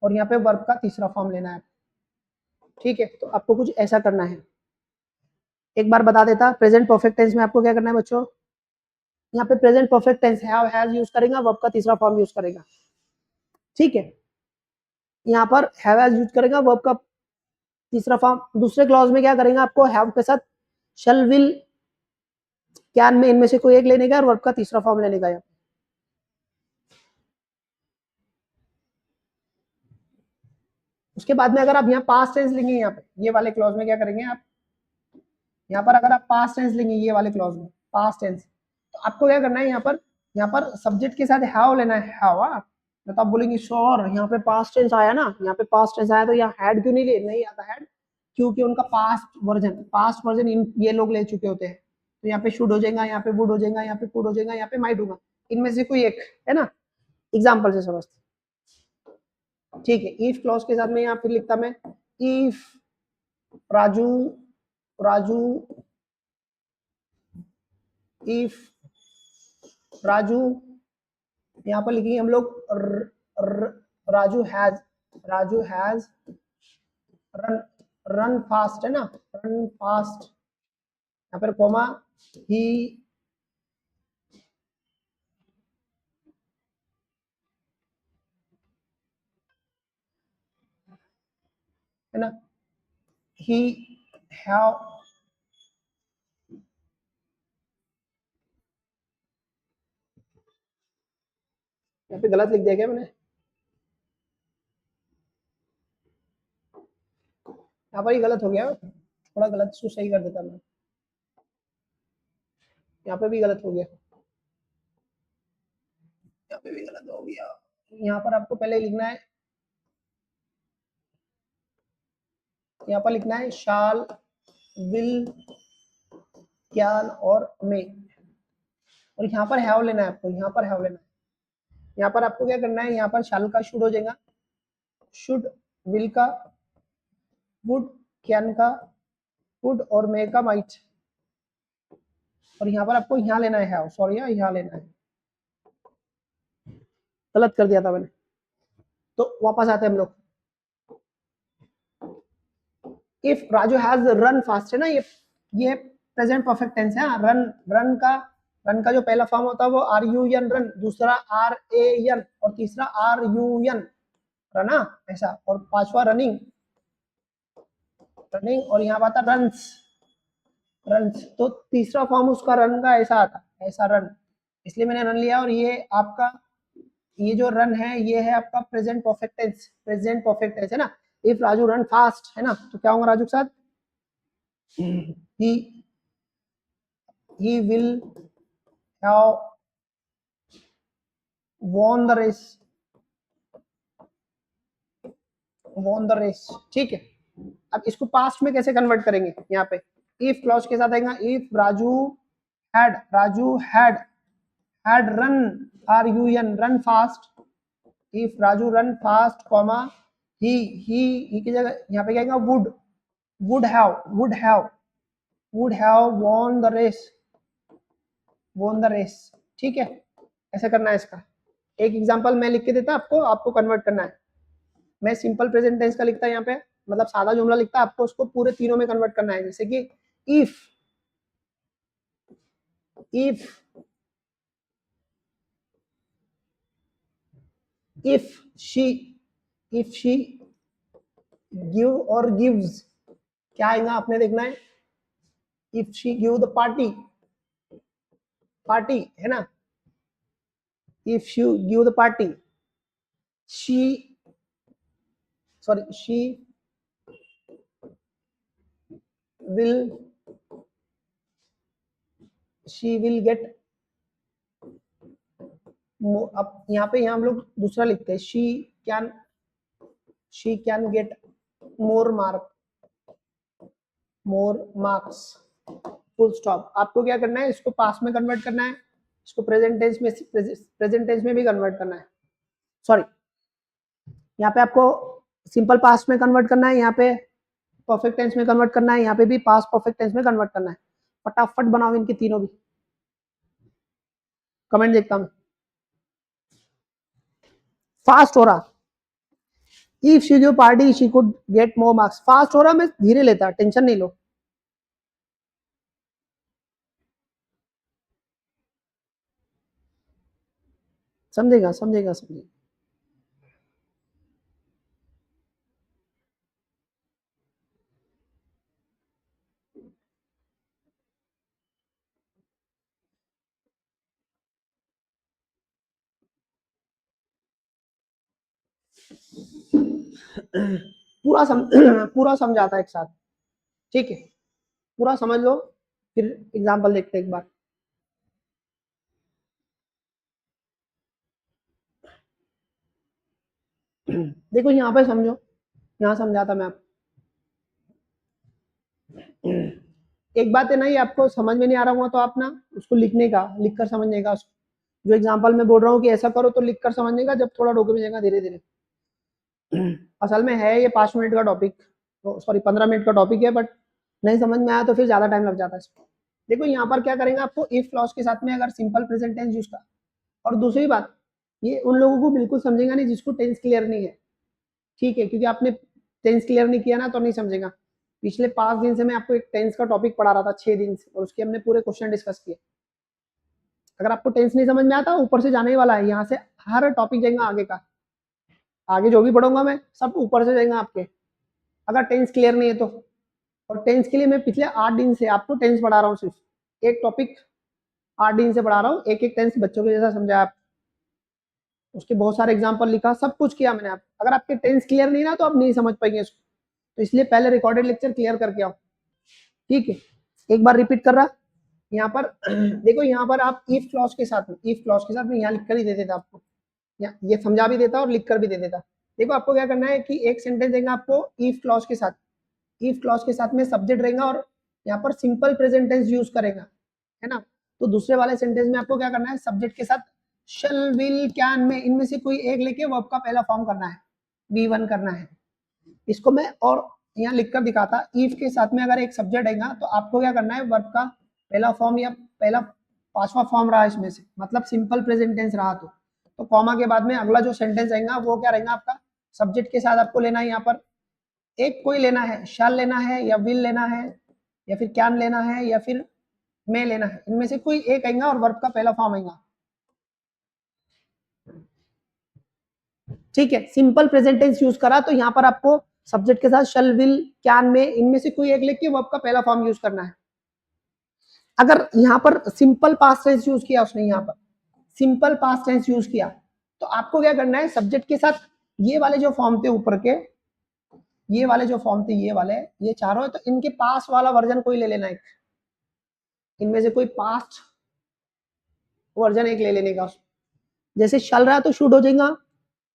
और यहाँ पे वर्ब का तीसरा फॉर्म लेना है। ठीक है, तो आपको कुछ ऐसा करना है। एक बार बता देता, प्रेजेंट परफेक्ट टेंस में आपको क्या करना है बच्चों, यहाँ पे present perfect tense have has use करेगा, वर्ब का तीसरा फॉर्म यूज करेगा। ठीक है, यहाँ पर हैव हैज यूज करेगा, वर्ब का तीसरा फॉर्म। दूसरे क्लॉज में क्या करेगा, आपको हैव के साथ शल विल कैन में इनमें से कोई एक लेने का, और वर्ब का तीसरा फॉर्म लेने का। उसके बाद में अगर आप यहाँ पास्ट टेंस लेंगे, यहाँ पे ये वाले क्लॉज में क्या करेंगे आप, यहाँ पर अगर आप पास्ट टेंस लेंगे ये वाले क्लॉज में पास्ट टेंस, तो आपको क्या करना है, यहाँ पर सब्जेक्ट के साथ हैव लेना है, हैव। तो आप बोलेंगे श्योर, यहाँ पे पास्ट टेंस आया ना, यहाँ पे पास्ट टेंस आया, तो यहाँ हैड क्यों नहीं ले, नहीं आता हैड, क्योंकि उनका पास्ट वर्जन इन ये लोग ले चुके होते हैं। तो यहाँ पे शुड हो जाएगा, यहाँ पे वुड हो जाएगा, यहाँ पे कुड हो जाएगा, यहाँ पे माइट होगा। इनमें से कोई एक है ना, एग्जाम्पल से समझते, ठीक है। इफ क्लॉज के साथ में यहाँ फिर लिखता मैं इफ राजू राजू इफ राजू, यहाँ पर लिखेंगे हम लोग Raju has run run fast है ना, रन फास्ट, यहाँ पर कॉमा ही है ना, ही हैव, यहाँ पे गलत लिख दिया क्या मैंने, यहाँ पर ही गलत हो गया, थोड़ा गलत इसको सही कर देता मैं, यहाँ पे भी गलत हो गया, यहाँ पे भी गलत हो गया। यहाँ पर आपको पहले लिखना है, यहाँ पर लिखना है शाल विल कैन और मे, और यहाँ पर हैव लेना है आपको, यहाँ पर हैव लेना है। यहाँ पर आपको क्या करना है, यहाँ पर शाल का शुड हो जाएगा, शुड, विल का वुड, कैन का वुड और मे का माइट, और यहाँ पर आपको यहाँ लेना है हैव, सॉरी यहाँ लेना है, गलत कर दिया था मैंने। तो वापस आते हैं हम लोग, if Raju has run fast है ना, ये प्रेजेंट परफेक्ट टेंस है। रन रन का जो पहला फॉर्म होता है वो आर यू एन रन, दूसरा आर ए एन और तीसरा आर यू एन रना, ऐसा, और पांचवा रनिंग रनिंग, और यहाँ आता रन्स रन्स, तो तीसरा फॉर्म उसका रन का ऐसा आता, ऐसा रन, इसलिए मैंने रन लिया। और ये आपका ये जो रन है ये है आपका present perfect tense, present perfect tense है ना। इफ राजू रन फास्ट है ना, तो क्या होगा राजू के साथ, he will have won the race, won the race, ठीक है। अब इसको पास्ट में कैसे कन्वर्ट करेंगे, यहाँ पे इफ क्लॉज के साथ आएगा, if Raju had run R U N run fast, if Raju run fast comma ही की जगह यहाँ पे क्या आएगा, would have won the race, ठीक है। ऐसा करना है इसका, एक एग्जांपल मैं लिख के देता आपको, आपको कन्वर्ट करना है। मैं सिंपल प्रेजेंट टेंस का लिखता है यहाँ पे, मतलब सादा जुमला लिखता है, आपको उसको पूरे तीनों में कन्वर्ट करना है। जैसे कि इफ शी गिव और गिव्स, क्या आएगा आपने देखना है, if she give the party है ना, if she give the party, she will get, अब यहाँ पे हम लोग दूसरा लिखते हैं, she can get more marks, full stop. आपको क्या करना है, इसको पास्ट में कन्वर्ट करना है, इसको प्रेजेंट टेंस में भी कन्वर्ट करना है, सॉरी यहाँ पे आपको सिंपल पास्ट में कन्वर्ट करना है, यहाँ पे परफेक्ट टेंस में कन्वर्ट करना है, यहाँ पे भी पास्ट परफेक्ट टेंस में कन्वर्ट करना है। फटाफट बनाओ इनके तीनों भी, कमेंट देखता हूँ। फास्ट हो रहा, if she give party she could get more marks, fast हो रहा, मैं धीरे लेता, टेंशन नहीं लो। समझेगा। पूरा समझाता है एक साथ, ठीक है, पूरा समझ लो, फिर एग्जांपल देखते हैं एक बार। देखो यहाँ पे समझो, यहाँ समझाता मैं आप, एक बात है ना, ये आपको समझ में नहीं आ रहा हुआ तो आप ना उसको लिख कर समझने का, जो एग्जांपल मैं बोल रहा हूँ कि ऐसा करो तो लिख कर समझने का, जब थोड़ा डोके में जाएगा धीरे धीरे। असल में है ये 5 मिनट का टॉपिक, तो सॉरी 15 मिनट का टॉपिक है, बट नहीं समझ में आया तो फिर ज़्यादा टाइम लग जाता है इसमें। देखो यहाँ पर क्या करेंगे, आपको इफ क्लॉज के साथ में अगर सिंपल प्रेजेंट टेंस यूज का, और दूसरी बात ये उन लोगों को बिल्कुल समझेगा नहीं जिसको टेंस क्लियर नहीं है, ठीक है, क्योंकि आपने टेंस क्लियर नहीं किया ना तो नहीं समझेगा। पिछले 5 दिन से मैं आपको एक टेंस का टॉपिक पढ़ा रहा था, 6 दिन से, और उसके हमने पूरे क्वेश्चन डिस्कस किए। अगर आपको टेंस नहीं समझ में आता, ऊपर से जाने वाला है, यहाँ से हर टॉपिक जाएगा आगे का, आगे जो भी पढ़ूंगा मैं सब ऊपर से जाएगा आपके, अगर टेंस क्लियर नहीं है तो। और टेंस के लिए मैं पिछले 8 दिन से आपको टेंस पढ़ा रहा हूँ, सिर्फ एक टॉपिक 8 दिन से पढ़ा रहा हूँ, एक एक टेंस बच्चों के जैसा समझा आप, उसके बहुत सारे एग्जाम्पल लिखा, सब कुछ किया मैंने। आप अगर आपके टेंस क्लियर नहीं ना तो आप नहीं समझ पाएंगे इसको, तो इसलिए पहले रिकॉर्डेड लेक्चर क्लियर करके आओ, ठीक है। एक बार रिपीट कर रहा, यहाँ पर देखो, यहाँ पर आप इफ क्लॉज के साथ में, इफ क्लॉज के साथ में यहाँ लिख कर ही दे देता आपको, ये समझा भी देता और लिख कर भी दे देता। देखो आपको क्या करना है कि एक सेंटेंस देगा आपको इफ क्लॉज के साथ, इफ क्लॉज के साथ में सब्जेक्ट रहेगा और यहाँ पर सिंपल प्रेजेंट टेंस यूज करेगा, है ना। तो दूसरे वाले सेंटेंस में आपको क्या करना है, सब्जेक्ट के साथ शल विल कैन में इनमें से कोई एक लेके वर्ब का पहला फॉर्म करना है, V1 करना है। इसको मैं और यहाँ लिखकर दिखाता, इफ के साथ में अगर एक सब्जेक्ट आएगा तो आपको क्या करना है, वर्ब का पहला फॉर्म या पहला 5वां फॉर्म रहा इसमें से, मतलब सिंपल प्रेजेंट टेंस रहा, तो कॉमा के बाद में अगला जो सेंटेंस आएगा वो क्या रहेगा आपका, सब्जेक्ट के साथ आपको लेना है, यहाँ पर एक कोई लेना है, शैल लेना है या विल लेना है या फिर कैन लेना है या फिर मे लेना है, इनमें से कोई एक आएगा और वर्ब का पहला फॉर्म आएगा, ठीक है। सिंपल प्रेजेंट टेंस यूज करा तो यहाँ पर आपको सब्जेक्ट के साथ शल विल कैन में इनमें से कोई एक लेके वर्ब का पहला फॉर्म यूज करना है। अगर यहाँ पर सिंपल पास्ट टेंस यूज किया उसने, यहाँ पर सिंपल पास्ट टेंस यूज किया, तो आपको क्या करना है, सब्जेक्ट के साथ ये वाले जो फॉर्म थे ऊपर के, ये वाले जो फॉर्म थे, ये वाले, ये चारों है, तो इनके पास वाला वर्जन कोई ले लेना, एक इनमें से कोई पास्ट वर्जन एक ले लेने का। जैसे शल रहा तो शुड हो जाएगा,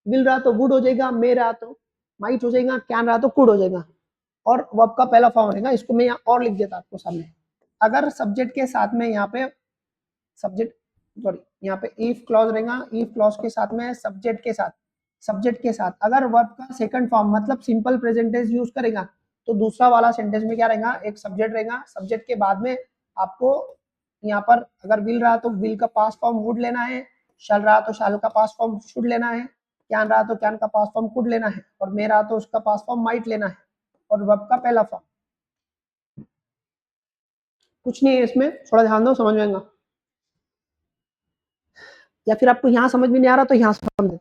विल रहा तो वुड हो जाएगा, मे रहा तो माइट हो जाएगा, कैन रहा तो कुड हो जाएगा, और वर्ब का पहला फॉर्म रहेगा। इसको मैं यहाँ और लिख देता आपको सामने, अगर सब्जेक्ट के साथ में यहाँ पे सब्जेक्ट, सॉरी यहाँ पे इफ क्लॉज रहेगा, इफ क्लॉज के साथ में सब्जेक्ट के साथ, सब्जेक्ट के साथ अगर वर्ब का सेकंड फॉर्म मतलब सिंपल प्रेजेंट टेंस यूज करेगा, तो दूसरा वाला सेंटेंस में क्या रहेगा, एक सब्जेक्ट रहेगा, सब्जेक्ट के बाद में आपको यहाँ पर अगर विल रहा तो विल का पास्ट फॉर्म वुड लेना है, शल रहा तो शाल का पास्ट फॉर्म शुड लेना है, कैन रहा तो कैन का पास्ट फॉर्म कुड लेना है, और मे रहा तो उसका पास्ट फॉर्म माइट लेना है, और वर्ब का पहला फॉर्म। कुछ नहीं है इसमें, थोड़ा ध्यान दो, समझ में आएगा। या फिर आपको यहाँ समझ में नहीं आ रहा तो यहाँ समझ,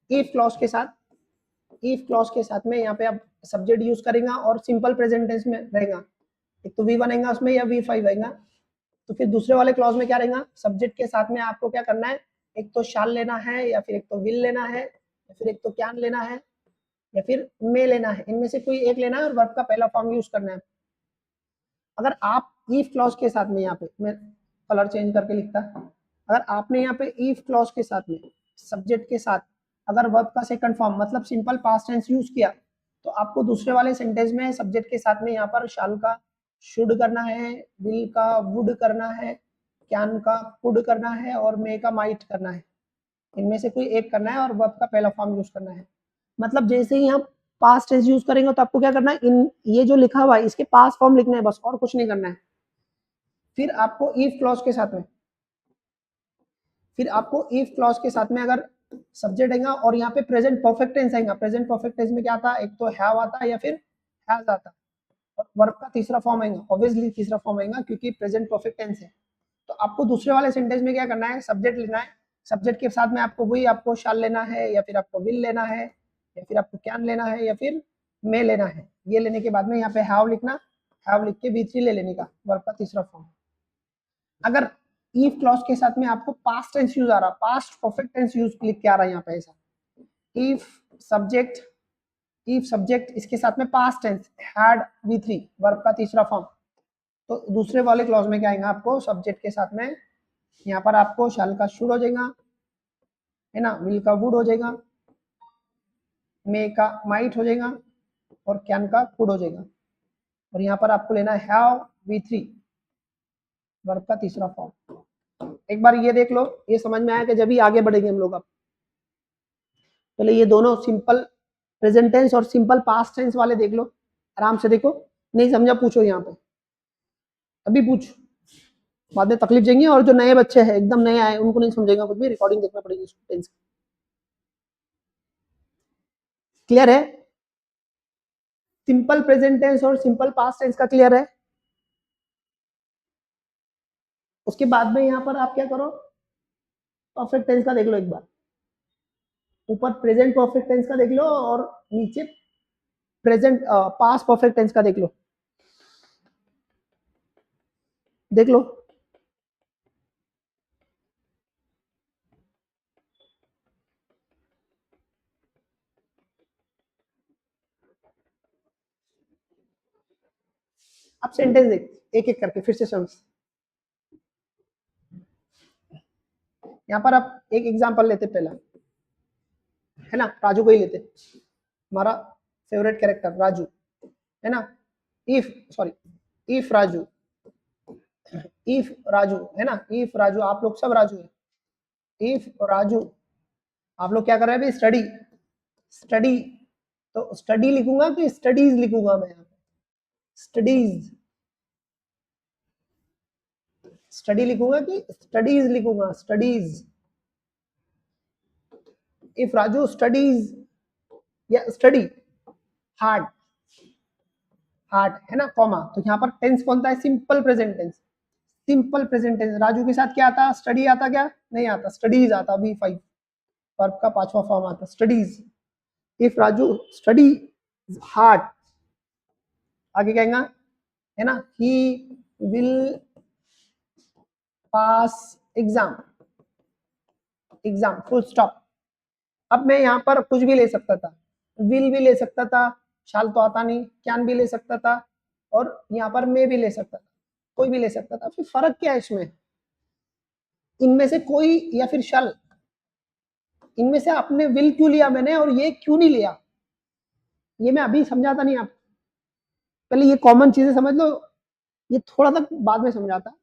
इफ क्लॉज के साथ, इफ क्लॉज के साथ में यहाँ पे आप सब्जेक्ट यूज करेगा और सिंपल प्रेजेंट टेंस में रहेगा, एक तो V1 आएगा उसमें या V5 आएगा, तो फिर दूसरे वाले क्लॉज में क्या रहेगा, सब्जेक्ट के साथ में आपको क्या करना है, एक तो शाल लेना है या फिर एक तो विल लेना है या फिर एक तो कैन लेना है या फिर मे लेना है, इनमें से कोई एक लेना है और वर्ब का पहला फॉर्म यूज करना है। अगर आप इफ क्लॉज के साथ में, यहाँ पे मैं कलर चेंज करके लिखता, अगर आपने यहाँ पे इफ क्लॉज के साथ में सब्जेक्ट के साथ अगर वर्ब का सेकंड फॉर्म मतलब सिंपल पास्ट टेंस यूज किया, तो आपको दूसरे वाले सेंटेंस में सब्जेक्ट के साथ में यहाँ पर शाल का शुड करना है, विल का वुड करना है, कैन का कुड करना है और मे का माइट करना है, इनमें से कोई एक करना है और वर्ब का पहला फॉर्म यूज करना है। मतलब जैसे ही हम पास्ट टेंस यूज करेंगे तो आपको क्या करना है, इन ये जो लिखा हुआ है इसके पास्ट फॉर्म लिखना है बस, और कुछ नहीं करना है। फिर आपको इफ क्लॉज के साथ में, फिर आपको इफ क्लॉज के साथ में अगर सब्जेक्ट आएगा और यहाँ पे प्रेजेंट परफेक्ट टेंस आएगा, प्रेजेंट परफेक्ट टेंस में क्या आता है, एक तो हैव आता है या फिर हैज आता है, और वर्ब का तीसरा फॉर्म आएगा, ऑब्वियसली तीसरा फॉर्म आएगा क्योंकि प्रेजेंट परफेक्ट टेंस है। तो आपको दूसरे वाले सेंटेंस में क्या करना है, सब्जेक्ट लेना है, सब्जेक्ट के साथ में आपको वही आपको शाल लेना है या फिर आपको विल लेना है या फिर आपको कैन लेना है या फिर मे लेना है। ये लेने के बाद में यहाँ पे हैव लिखना, हैव लिख के V3 ले लेने का, वर्ब का तीसरा फॉर्म। अगर इफ क्लॉज के साथ में आपको पास्ट टेंस यूज आ रहा, पास्ट परफेक्ट टेंस यूज लिख के आ रहा है यहाँ पे ऐसा, इफ सब्जेक्ट, इफ सब्जेक्ट इसके साथ में past tense had V3 verb का तीसरा फॉर्म, तो दूसरे वाले क्लॉज में क्या आएगा, आपको सब्जेक्ट के साथ में यहाँ पर आपको शाल का शुड हो जाएगा, है ना, विल का वुड हो जाएगा, मे का माइट हो जाएगा और कैन का कुड हो जाएगा, और यहाँ पर आपको लेना है हैव V3, वर्ब का तीसरा फॉर्म। एक बार ये देख लो, ये समझ में आया कि जब भी आगे बढ़ेंगे हम लोग। अब पहले ये दोनों सिंपल प्रेजेंट टेंस और सिंपल पास्ट टेंस वाले देख लो, आराम से देखो। नहीं समझा पूछो यहाँ पे, अभी पूछ, बाद में तकलीफ देंगे। और जो नए बच्चे हैं, एकदम नए आए, उनको नहीं समझेगा कुछ भी, रिकॉर्डिंग देखना पड़ेगी टेंस। क्लियर है? सिंपल प्रेजेंट टेंस और सिंपल पास्ट टेंस का क्लियर है? उसके बाद में यहाँ पर आप क्या करो, परफेक्ट टेंस का देख लो एक बार। ऊपर प्रेजेंट परफेक्ट टेंस का देख लो और नीचे प्रेजेंट पास्ट परफेक्ट टेंस का देख लो। देख लो। अब सेंटेंस देख एक एक करके फिर से समझ। यहाँ पर आप एक एग्जांपल लेते पहला, है ना, राजू को ही लेते, हमारा फेवरेट कैरेक्टर राजू, है ना। इफ राजू, इफ राजू, है ना, इफ राजू, आप लोग सब राजू है। इफ राजू, आप लोग क्या कर रहे हैं अभी, स्टडी, स्टडी, तो स्टडी लिखूंगा कि स्टडीज लिखूंगा मैं यहाँ पे, स्टडीज, स्टडी लिखूंगा कि स्टडीज लिखूंगा, स्टडीज। इफ राजू स्टडीज या स्टडी हार्ड, हार्ड, है ना, कॉमा, तो यहाँ पर टेंस कौन सा है, simple present tense, simple present tense. Raju के साथ क्या आता, स्टडी आता, क्या नहीं आता, स्टडीज आता, V5 वर्ब का पांचवा फॉर्म आता, studies. If Raju study hard, आगे कहेगा, है ना, he will pass exam, exam, full stop. अब मैं यहाँ पर कुछ भी ले सकता था, विल भी ले सकता था, शाल तो आता नहीं, कैन भी ले सकता था, और यहाँ पर मैं भी ले सकता था, कोई भी ले सकता था। फिर फर्क क्या है इसमें, इनमें से कोई या फिर शल, इनमें से आपने विल क्यों लिया मैंने और ये क्यों नहीं लिया, ये मैं अभी समझाता नहीं आप, पहले ये कॉमन चीजें समझ लो, ये थोड़ा सा बाद में समझाता।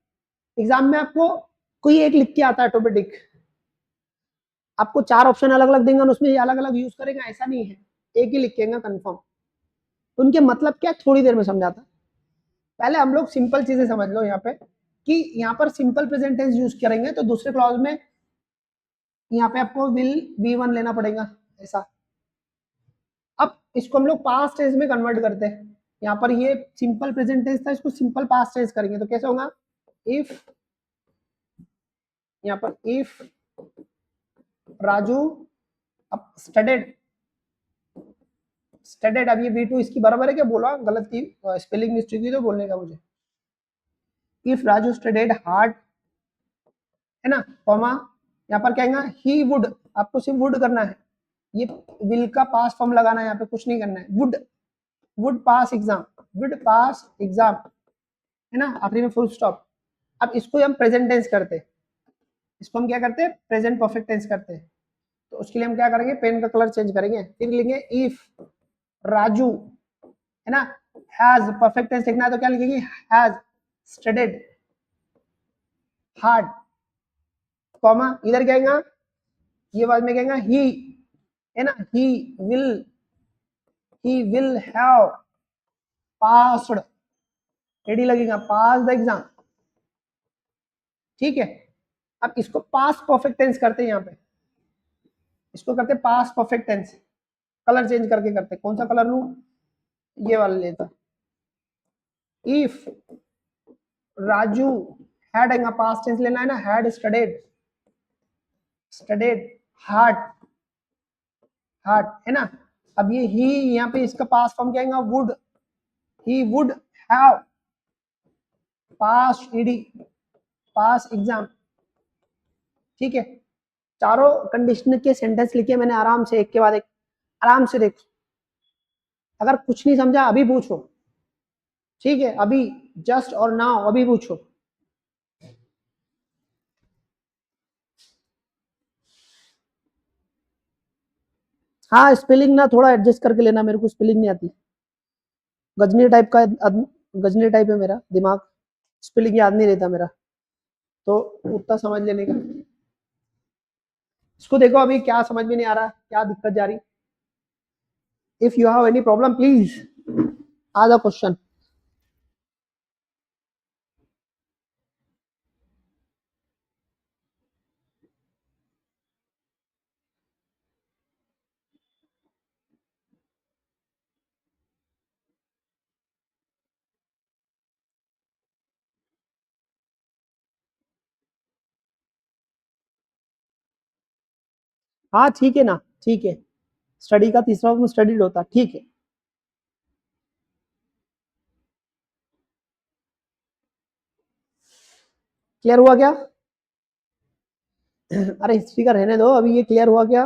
एग्जाम में आपको कोई एक लिख के आता है ऑटोमेटिक, आपको 4 ऑप्शन अलग अलग देंगे, उसमें अलग अलग यूज करेगा, ऐसा नहीं है, एक ही लिखेगा कंफर्म। उनके मतलब क्या, थोड़ी देर में समझाता। पहले हम लोग सिंपल चीजें समझ लो यहाँ पे, कि यहाँ पर सिंपल प्रेजेंट टेंस यूज करेंगे तो दूसरे क्लॉज में यहाँ पे आपको विल V1 लेना पड़ेगा, ऐसा। अब इसको हम लोग पास्ट टेंस में कन्वर्ट करते हैं, यहाँ पर ये सिंपल प्रेजेंट टेंस था, इसको सिंपल पास्ट टेंस करेंगे तो कैसे होगा, इफ, यहाँ पर इफ राजू, अब स्टडेड, स्टडेड, अब ये V2 इसकी बराबर है क्या, बोला गलत की, स्पेलिंग मिस्टेक की तो बोलने का मुझे। इफ राजू स्टडेड हार्ड, है ना, कॉमा, यहाँ पर कहेंगे ही वुड, आपको सिर्फ वुड करना है, ये विल का पास फॉर्म लगाना है, यहाँ पे कुछ नहीं करना है, would, would pass exam, would pass exam, है ना, आखिरी में फुल स्टॉप। अब इसको हम प्रेजेंट टेंस करते हैं, इसको हम क्या करते हैं, प्रेजेंट परफेक्ट टेंस करते हैं। तो उसके लिए हम क्या करेंगे, पेन का कलर चेंज करेंगे, फिर लिखेंगे इफ राजू, है ना, हैज, परफेक्ट टेंस लिखना है तो क्या लिखेंगे, हैज स्टडीड हार्ड, कॉमा, इधर कहेंगे, ये बाद में कहेंगे ही, है ना, he will have passed, ed लगेगा, पास द एग्जाम, ठीक है। अब इसको पास्ट परफेक्ट टेंस करते हैं, यहाँ पे इसको करते past perfect tense, colour change करके करते, कौन सा कलर लूं, ये वाला लेता। इफ राजू हैड, आएगा पास्ट टेंस लेना है ना, had studied, studied hard, hard, है ना। अब ये ही, यहाँ पे इसका पास्ट फॉर्म क्या आएगा, would, he would have pass ED, pass exam, ठीक है। चारों कंडीशन के सेंटेंस लिखे मैंने आराम से, एक के बाद एक, आराम से देखो। अगर कुछ नहीं समझा अभी पूछो, ठीक है, अभी जस्ट और नाउ अभी पूछो। हाँ, स्पेलिंग ना थोड़ा एडजस्ट करके लेना, मेरे को स्पेलिंग नहीं आती, गजनी टाइप का गजनी टाइप है मेरा दिमाग, स्पेलिंग याद नहीं रहता मेरा। तो उतना समझ लेने का। इसको देखो, अभी क्या समझ में नहीं आ रहा, क्या दिक्कत जा रही। If you have any problem please आज अ क्वेश्चन। हाँ ठीक है ना, ठीक है। स्टडी का तीसरा हुक्म स्टडीड होता, ठीक है। क्लियर हुआ क्या? अरे हिस्ट्री का रहने दो, अभी ये क्लियर हुआ क्या?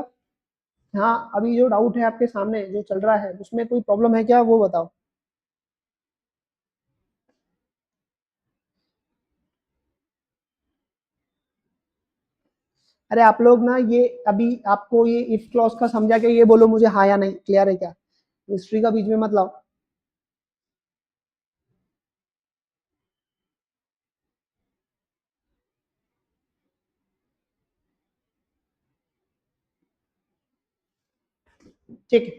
हाँ, अभी जो डाउट है आपके सामने जो चल रहा है उसमें कोई प्रॉब्लम है क्या, वो बताओ। अरे आप लोग ना, ये अभी आपको ये इफ क्लॉज का समझा के ये बोलो मुझे हाँ या नहीं, क्लियर है क्या? हिस्ट्री का बीच में मत लाओ। ठीक है,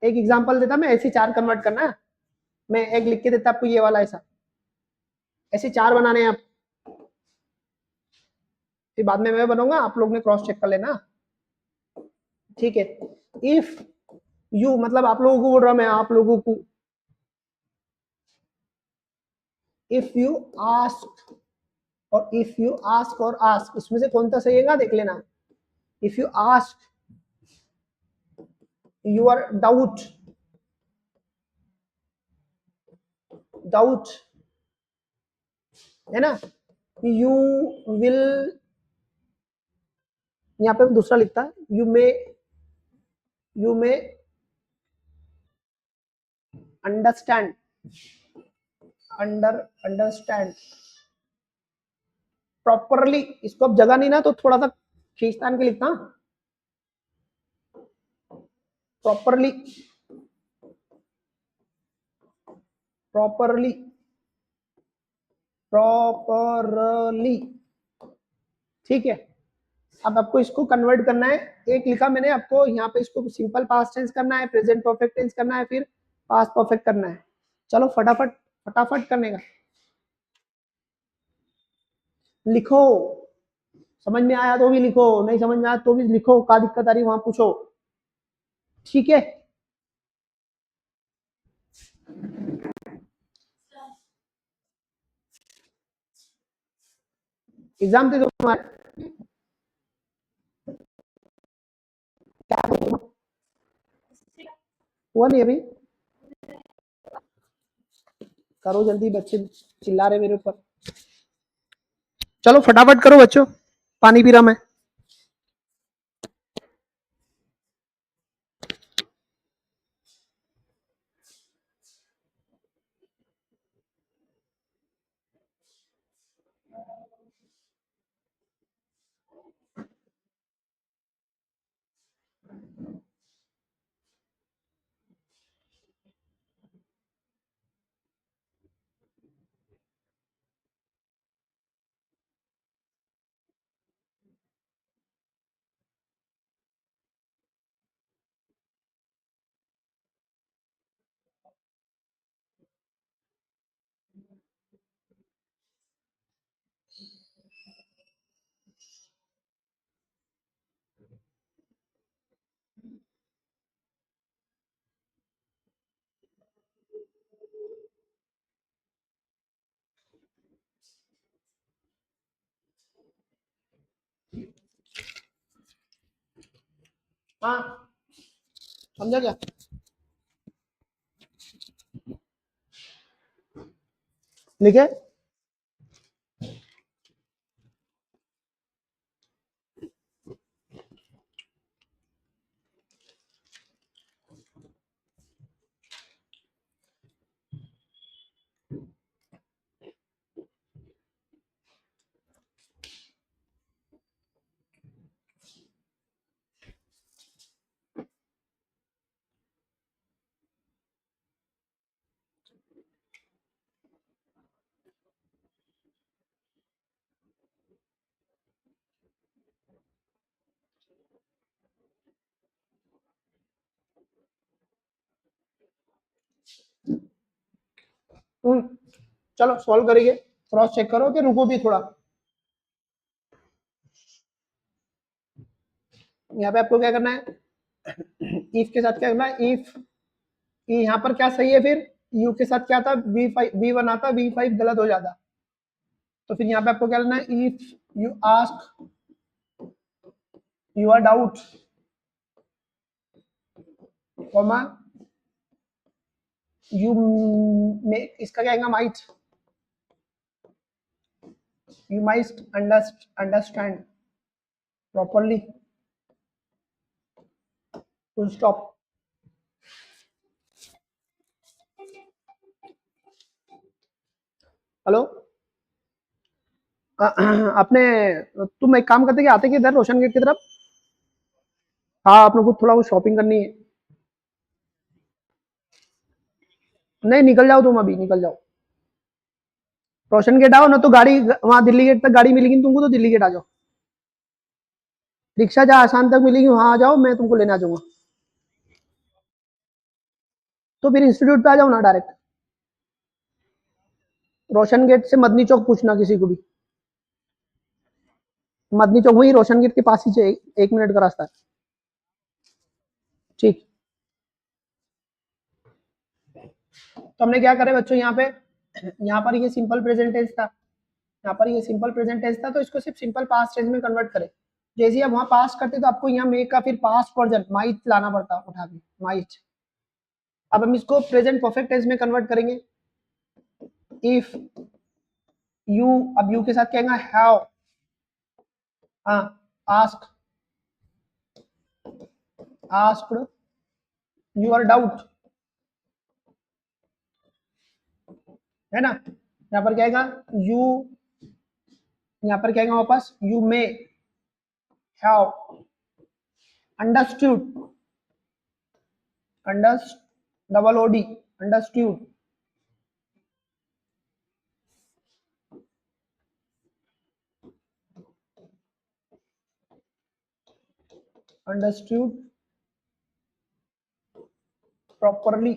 एक एग्जांपल देता मैं, ऐसे चार कन्वर्ट करना है। मैं एक लिख के देता आपको, ये वाला ऐसा, ऐसे चार बनाने हैं आप। फिर बाद में मैं बनूंगा, आप लोग ने क्रॉस चेक कर लेना। ठीक है। इफ यू मतलब आप लोगों को बोल रहा मैं, आप लोगों को। If you ask or if you ask or ask, इसमें से कौन सा सही है देख लेना। If you ask your doubt, doubt है ना, यू विल, यहाँ पे दूसरा लिखता है, you may understand, understand properly. इसको अब जगह नहीं ना, तो थोड़ा सा खींचतान के लिखता, प्रॉपरली, प्रॉपरली, प्रॉपरली। ठीक है। अब आपको इसको कन्वर्ट करना है। एक लिखा मैंने आपको यहाँ पे, इसको सिंपल पास्ट टेंस करना है, प्रेजेंट परफेक्ट टेंस करना है, फिर पास्ट परफेक्ट करना है। चलो फटाफट, फटाफट करने का। लिखो, समझ में आया तो भी लिखो, नहीं समझ में आया तो भी लिखो, क्या दिक्कत आ रही वहां पूछो। ठीक है। एग्जाम दे दो तुम्हारे, क्या हुआ नहीं अभी? करो जल्दी, बच्चे चिल्ला रहे मेरे ऊपर। चलो फटाफट करो बच्चों, पानी पी रहा मैं। हाँ, समझा क्या? लिखे? चलो सॉल्व करेंगे, क्रॉस चेक करो कि रुको भी थोड़ा। यहाँ पे आपको क्या करना है, इफ के साथ क्या करना है, इफ यहाँ पर क्या सही है, फिर यू के साथ क्या था, V1 आता, V5 गलत हो जाता। तो फिर यहाँ पे आपको क्या लेना है, if you ask your doubt comma you make, इसका क्या आएगा, might, you might understand properly, full stop. Hello, अपने, तुम एक काम करते कि आते कि इधर रोशन गेट की तरफ। हाँ, आप लोग को थोड़ा वो शॉपिंग करनी है। नहीं, निकल जाओ, तुम अभी निकल जाओ, रोशन गेट आओ ना, तो गाड़ी वहां दिल्ली गेट तक गाड़ी मिलेगी तुमको, तो दिल्ली गेट आ जाओ। रिक्शा जहाँ आसान तक मिलेगी वहां आ जाओ, मैं तुमको लेने आ जाऊंगा। तो फिर इंस्टीट्यूट पे आ जाओ ना डायरेक्ट। रोशन गेट से मदनी चौक पूछना किसी को भी, मदनी चौक वही रोशन गेट के पास ही से 1 मिनट का रास्ता है। ठीक, तो हमने क्या करे बच्चों, यहाँ पे, यहाँ पर ये सिंपल प्रेजेंट टेंस था, यहाँ पर ये सिंपल प्रेजेंट टेंस था, तो इसको सिर्फ सिंपल पास्ट टेंस में कन्वर्ट करें। जैसे ही आप वहां पास्ट करते तो आपको यहाँ मेक का फिर पास्ट वर्जन माइट लाना पड़ता, उठा के माइट। अब हम इसको प्रेजेंट परफेक्ट टेंस में कन्वर्ट करेंगे। इफ यू, अब यू के साथ क्या हैव, हाँ, आस्क, आस्क्ड योर डाउट, है ना। यहाँ पर क्या आएगा, यू, यहाँ पर क्या आएगा वापस, you may have understood, under double O D, understood, understood properly.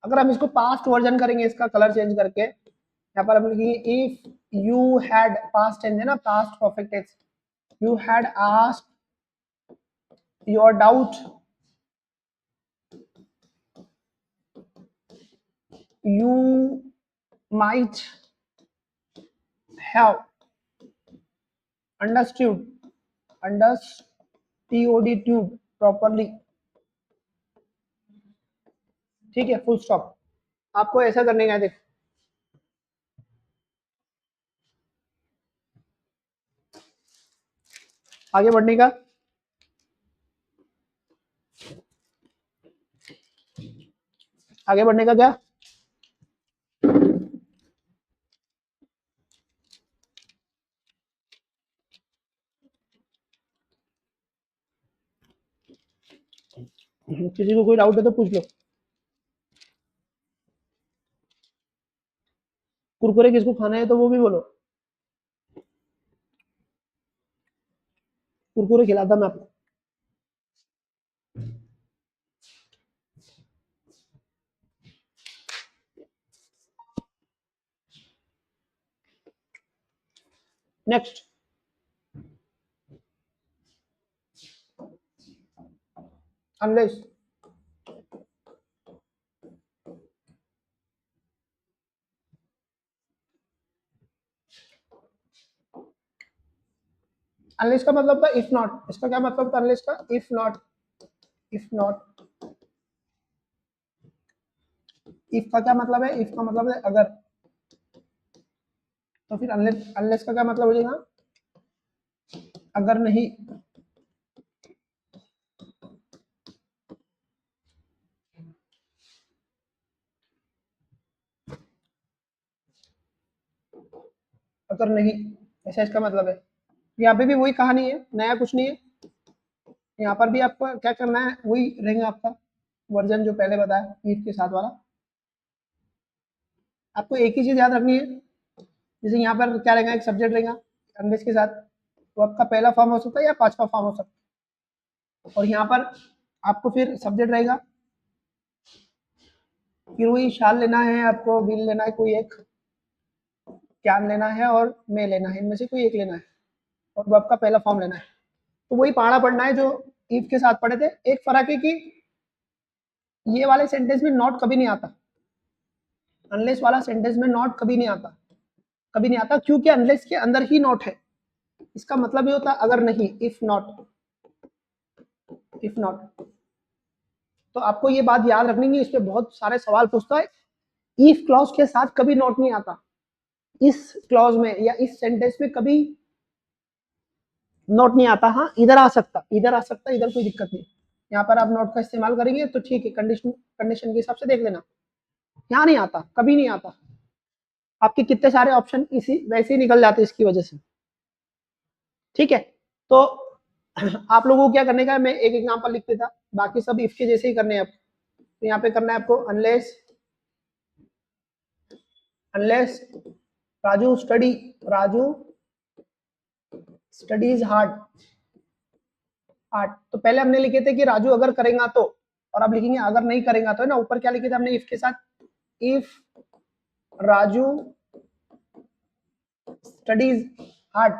अगर हम इसको पास्ट वर्जन करेंगे, इसका कलर चेंज करके, यहाँ पर हम लिखेंगे if you had, past tense है ना, past perfect tense, you had asked your doubt, you might have understood, understood properly। ठीक है, फुल स्टॉप। आपको ऐसा करने का है, देख, आगे बढ़ने का, आगे बढ़ने का क्या, किसी को कोई डाउट है तो पूछ लो। कुरकुरे किसको खाना है तो वो भी बोलो, कुरकुरे खिलाता मैं आपको। नेक्स्ट, अनलेस, अनलेस का मतलब था इफ नॉट, इसका क्या मतलब था अनलेस का, if not, if not, if का क्या मतलब है, इफ का मतलब है अगर, तो फिर अनलेस, अनलेस का क्या मतलब हो जाएगा, अगर नहीं, अगर नहीं, ऐसा इसका मतलब है। यहाँ पे भी वही कहानी है, नया कुछ नहीं है। यहाँ पर भी आपको क्या करना है, वही रहेगा आपका वर्जन जो पहले बताया ईफ के साथ वाला। आपको एक ही चीज याद रखनी है, जैसे यहाँ पर क्या रहेगा, एक सब्जेक्ट रहेगा अंग्रेज के साथ, तो आपका पहला फॉर्म हो सकता है या पांचवा फॉर्म हो सकता है। और यहाँ पर आपको फिर सब्जेक्ट रहेगा, फिर वही शाल लेना है आपको, विल लेना है कोई एक, कैन लेना है और मे लेना है, इनमें से कोई एक लेना है, और वर्ब का पहला फॉर्म लेना है। तो वही पढ़ना पड़ना है जो इफ के साथ पढ़े थे। एक फर्क है कि ये वाले सेंटेंस में नॉट कभी नहीं आता, अनलेस वाला सेंटेंस में नॉट कभी नहीं आता, कभी नहीं आता, क्योंकि अनलेस के अंदर ही नॉट है। इसका मतलब ये होता है अगर नहीं, इफ नॉट, इफ नॉट। तो आपको ये बात याद रखनी है, इस पे बहुत सारे सवाल पूछता है। इफ क्लॉज के साथ कभी नॉट नहीं आता, इस क्लॉज में या इस सेंटेंस में कभी नॉट नहीं आता। हाँ, इधर आ सकता, इधर आ सकता, इधर कोई दिक्कत नहीं। यहाँ पर आप नॉट का इस्तेमाल करेंगे तो ठीक है, कंडीशन कंडीशन के हिसाब से देख लेना। यहाँ नहीं आता, कभी नहीं आता। आपके कितने सारे ऑप्शन इसी वैसे ही निकल जाते इसकी वजह से। ठीक है, तो आप लोगों को क्या करने का है, मैं एक एग्जांपल लिख देता, बाकी सब इफ के जैसे ही करने हैं आप। तो यहाँ पे करना है आपको, unless, unless Raju study, Raju studies hard, hard. तो पहले हमने लिखे थे कि राजू अगर करेगा तो, और अब लिखेंगे अगर नहीं करेगा तो, है ना। ऊपर क्या लिखे थे हमने इफ के साथ, इफ राजू स्टडीज हार्ड।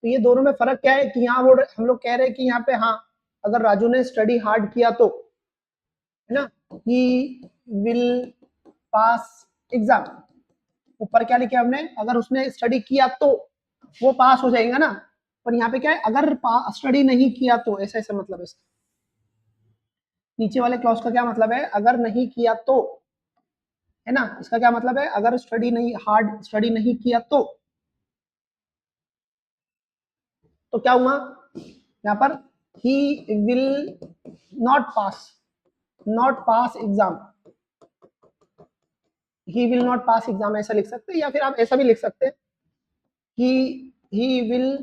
तो ये दोनों में फर्क क्या है कि यहाँ वो हम लोग कह रहे हैं कि यहाँ पे हाँ, अगर राजू ने स्टडी हार्ड किया तो, है ना, ही विल पास एग्जाम। ऊपर क्या लिखे हमने, अगर उसने स्टडी किया तो वो पास हो जाएगा ना। पर यहाँ पे क्या है, अगर स्टडी नहीं किया तो, ऐसा ऐसा मतलब है इसका। नीचे वाले क्लॉज का क्या मतलब है, अगर नहीं किया तो, है ना। इसका क्या मतलब है, अगर स्टडी नहीं, हार्ड स्टडी नहीं किया तो क्या हुआ यहाँ पर, he will not pass, not pass exam, he will not pass exam ऐसा लिख सकते हैं, या फिर आप ऐसा भी लिख सकते हैं कि ही विल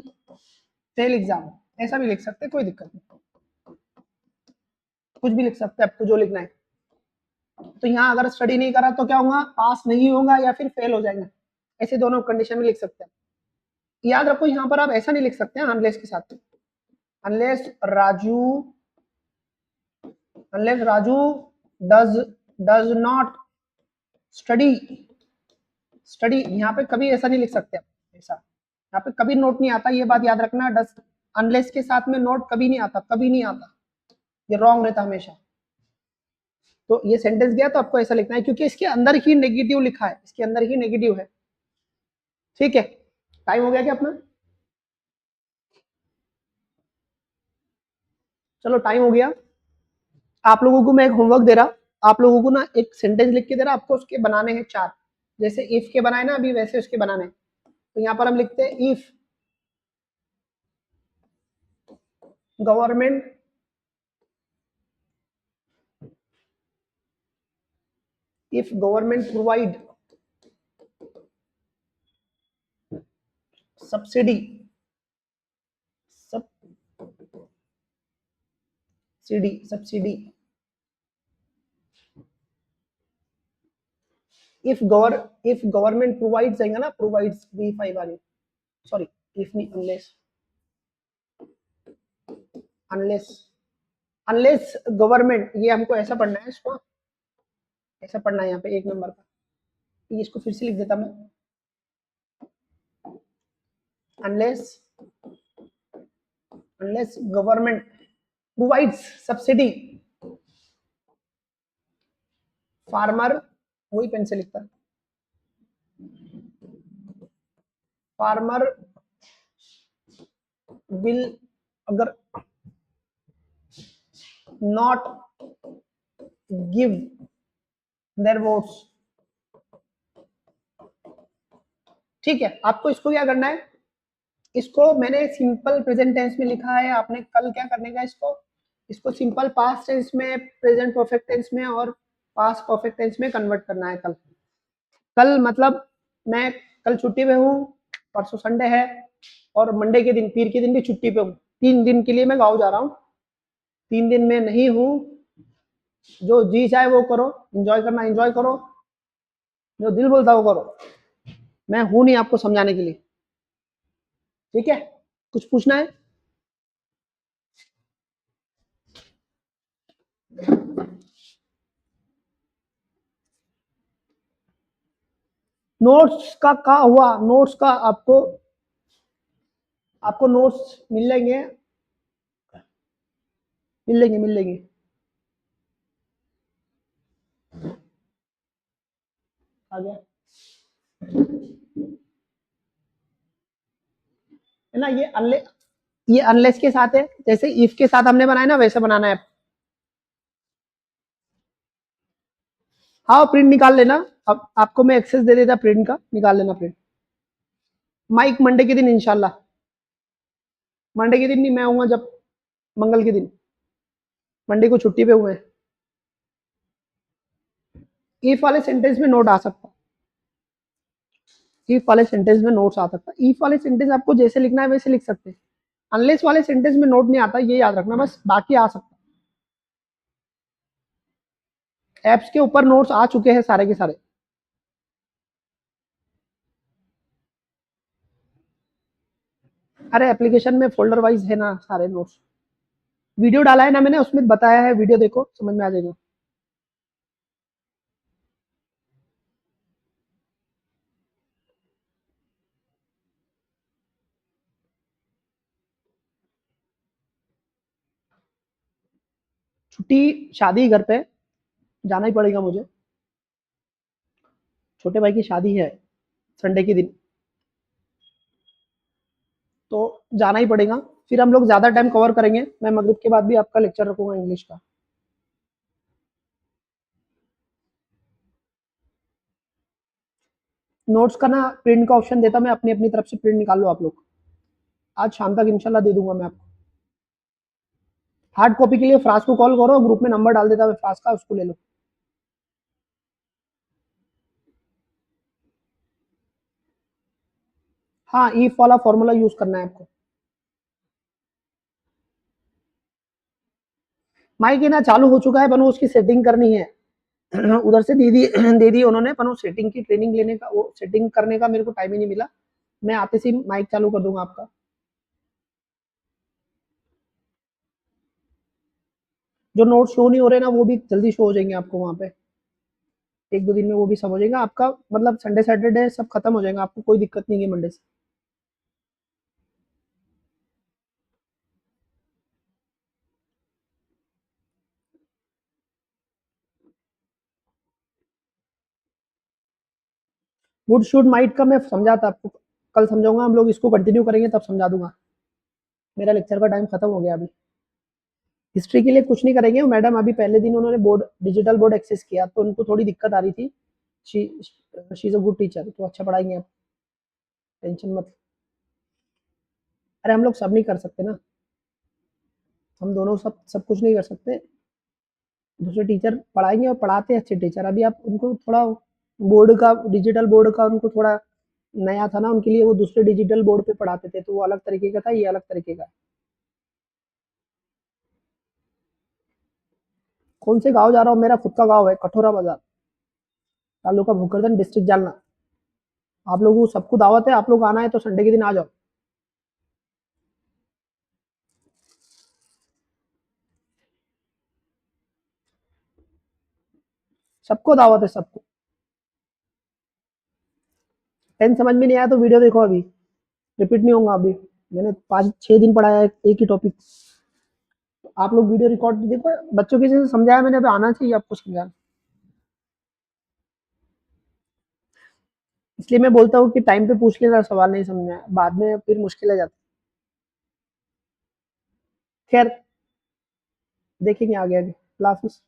फेल एग्जाम, ऐसा भी लिख सकते हैं, कोई दिक्कत नहीं, कुछ भी लिख सकते हैं, आपको जो लिखना है। तो यहाँ अगर स्टडी नहीं करा तो क्या होगा, पास नहीं होगा या फिर फेल हो जाएगा, ऐसे दोनों कंडीशन में लिख सकते हैं। याद रखो यहाँ पर आप ऐसा नहीं लिख सकते हैं अनलेस के साथ, unless Raju, unless Raju does does not study, study यहाँ पे कभी ऐसा नहीं लिख सकते आप, ऐसा यहाँ पे कभी नोट नहीं आता, ये बात याद रखना। डज, अनलेस के साथ में नोट कभी नहीं आता, कभी नहीं आता, ये रॉन्ग रहता हमेशा। तो ये सेंटेंस गया तो आपको ऐसा लिखना है, क्योंकि इसके अंदर ही नेगेटिव लिखा है, इसके अंदर ही नेगेटिव है। ठीक है, टाइम हो गया क्या अपना, चलो टाइम हो गया। आप लोगों को मैं एक होमवर्क दे रहा, आप लोगों को ना एक सेंटेंस लिख के दे रहा, आपको उसके बनाने हैं 4, जैसे इफ के बनाए ना अभी, वैसे उसके बनाने। तो यहाँ पर हम लिखते हैं if government, if government provide subsidy, subsidy, if government provides जाएगा ना, provides V5 वाली, सॉरी if नहीं, unless, unless गवर्नमेंट, ये हमको ऐसा पढ़ना है, इसको ऐसा पढ़ना है यहाँ पे 1 नंबर का, ये इसको फिर से लिख देता मैं, unless, unless government provides subsidy, farmer, वही पेन से लिखता है, फार्मर विल, अगर नॉट गिव देयर वोट्स। ठीक है, आपको इसको क्या करना है, इसको मैंने सिंपल प्रेजेंट टेंस में लिखा है, आपने कल क्या करने का, इसको इसको सिंपल पास्ट टेंस में, प्रेजेंट परफेक्ट टेंस में और पास्ट परफेक्ट टेंस में कन्वर्ट करना है। कल, कल मतलब मैं कल छुट्टी पे हूँ, परसों संडे है, और मंडे के दिन, पीर के दिन भी छुट्टी पे हूँ। 3 दिन के लिए मैं गाँव जा रहा हूँ, 3 दिन में नहीं हूँ। जो जी चाहे वो करो, एंजॉय करना एंजॉय करो, जो दिल बोलता वो करो, मैं हूं नहीं आपको समझाने के लिए। ठीक है, कुछ पूछना है? नोट्स का हुआ, नोट्स का आपको आपको नोट्स मिल लेंगे। आ गया है ना। ये अनलेस के साथ है, जैसे इफ के साथ हमने बनाया ना वैसे बनाना है। हाँ प्रिंट निकाल लेना। अब आपको मैं एक्सेस दे देता प्रिंट का, निकाल लेना प्रिंट। माइक मंडे के दिन इंशाल्लाह। मंडे के दिन नहीं, मैं आऊंगा जब मंगल के दिन। मंडे को छुट्टी पे हुए हैं। इफ वाले सेंटेंस में नोट आ सकता है, इफ वाले सेंटेंस में नोट्स आ सकता है। इफ वाले सेंटेंस आपको जैसे लिखना है वैसे लिख सकते हैं। अनलेस वाले सेंटेंस में नोट नहीं आता, ये याद रखना बस, बाकी आ सकता है। एप्स के ऊपर नोट्स आ चुके हैं सारे के सारे। अरे एप्लीकेशन में फोल्डर वाइज है ना सारे नोट्स। वीडियो डाला है ना मैंने, उसमें बताया है, वीडियो देखो समझ में आ जाएगा। छुट्टी, शादी घर पे, जाना ही पड़ेगा मुझे। छोटे भाई की शादी है संडे के दिन, तो जाना ही पड़ेगा। फिर हम लोग ज़्यादा टाइम कवर करेंगे। मैं मगरिब के बाद भी आपका लेक्चर रखूंगा इंग्लिश का। नोट्स का ना प्रिंट का ऑप्शन देता, मैं अपनी अपनी तरफ से प्रिंट निकाल लो आप लोग। आज शाम तक इंशाल्लाह दे दूंगा मैं आपको। हार्ड कॉपी के लिए फ्रास को कॉल करो, ग्रुप में नंबर डाल देता है फ्रास का, उसको ले लो। हाँ ईफ वाला फॉर्मूला यूज करना है आपको। माइक ये ना चालू हो चुका है, पर वो उसकी सेटिंग करनी है। उधर से दीदी दे दी उन्होंने, पर वो सेटिंग की ट्रेनिंग लेने का, वो सेटिंग करने का मेरे को टाइम ही नहीं मिला। मैं आते से माइक चालू कर दूंगा आपका। जो नोट शो नहीं हो रहे ना, वो भी जल्दी शो हो जाएंगे आपको वहाँ पे। एक दो दिन में वो भी सब हो जाएगा आपका। मतलब संडे सैटरडे सब खत्म हो जाएगा, आपको कोई दिक्कत नहीं है मंडे से। वुड शूड माइट का मैं समझा था आपको, कल समझाऊंगा। हम लोग इसको कंटिन्यू करेंगे तब समझा दूंगा। मेरा लेक्चर का टाइम खत्म हो गया अभी। हिस्ट्री के लिए कुछ नहीं करेंगे। मैडम अभी पहले दिन उन्होंने बोर्ड, डिजिटल बोर्ड एक्सेस किया, तो उनको थोड़ी दिक्कत आ रही थी। She she is a good teacher, तो अच्छा पढ़ाएंगे आप, टेंशन मत। अरे हम लोग सब नहीं कर सकते ना, हम दोनों सब सब कुछ नहीं कर सकते। दूसरे टीचर पढ़ाएंगे और पढ़ाते हैं अच्छे टीचर। अभी आप उनको थोड़ा बोर्ड का, डिजिटल बोर्ड का उनको थोड़ा नया था ना उनके लिए, वो दूसरे डिजिटल बोर्ड पे पढ़ाते थे, तो वो अलग तरीके का था, ये अलग तरीके का है। कौन से गाँव जा रहा हूँ? मेरा खुद का गाँव है कठोरा बाजार, तालुका भूखरदन, डिस्ट्रिक्ट जालना। आप लोगों को सबको दावत है, आप लोग आना है तो संडे के दिन आ जाओ। सबको दावत है, सबको। टेंथ समझ में नहीं आया तो वीडियो देखो अभी, रिपीट नहीं होगा अभी। मैंने 5-6 दिन पढ़ाया है एक ही टॉपिक। आप लोग वीडियो रिकॉर्ड देखो, बच्चों की जैसे समझाया मैंने, अभी आना चाहिए आपको समझाना। इसलिए मैं बोलता हूँ कि टाइम पे पूछ लेना सवाल, नहीं समझ में आया बाद में फिर मुश्किल आ जाती। खैर देखेंगे आगे आगे। अल्लाह हाफिज।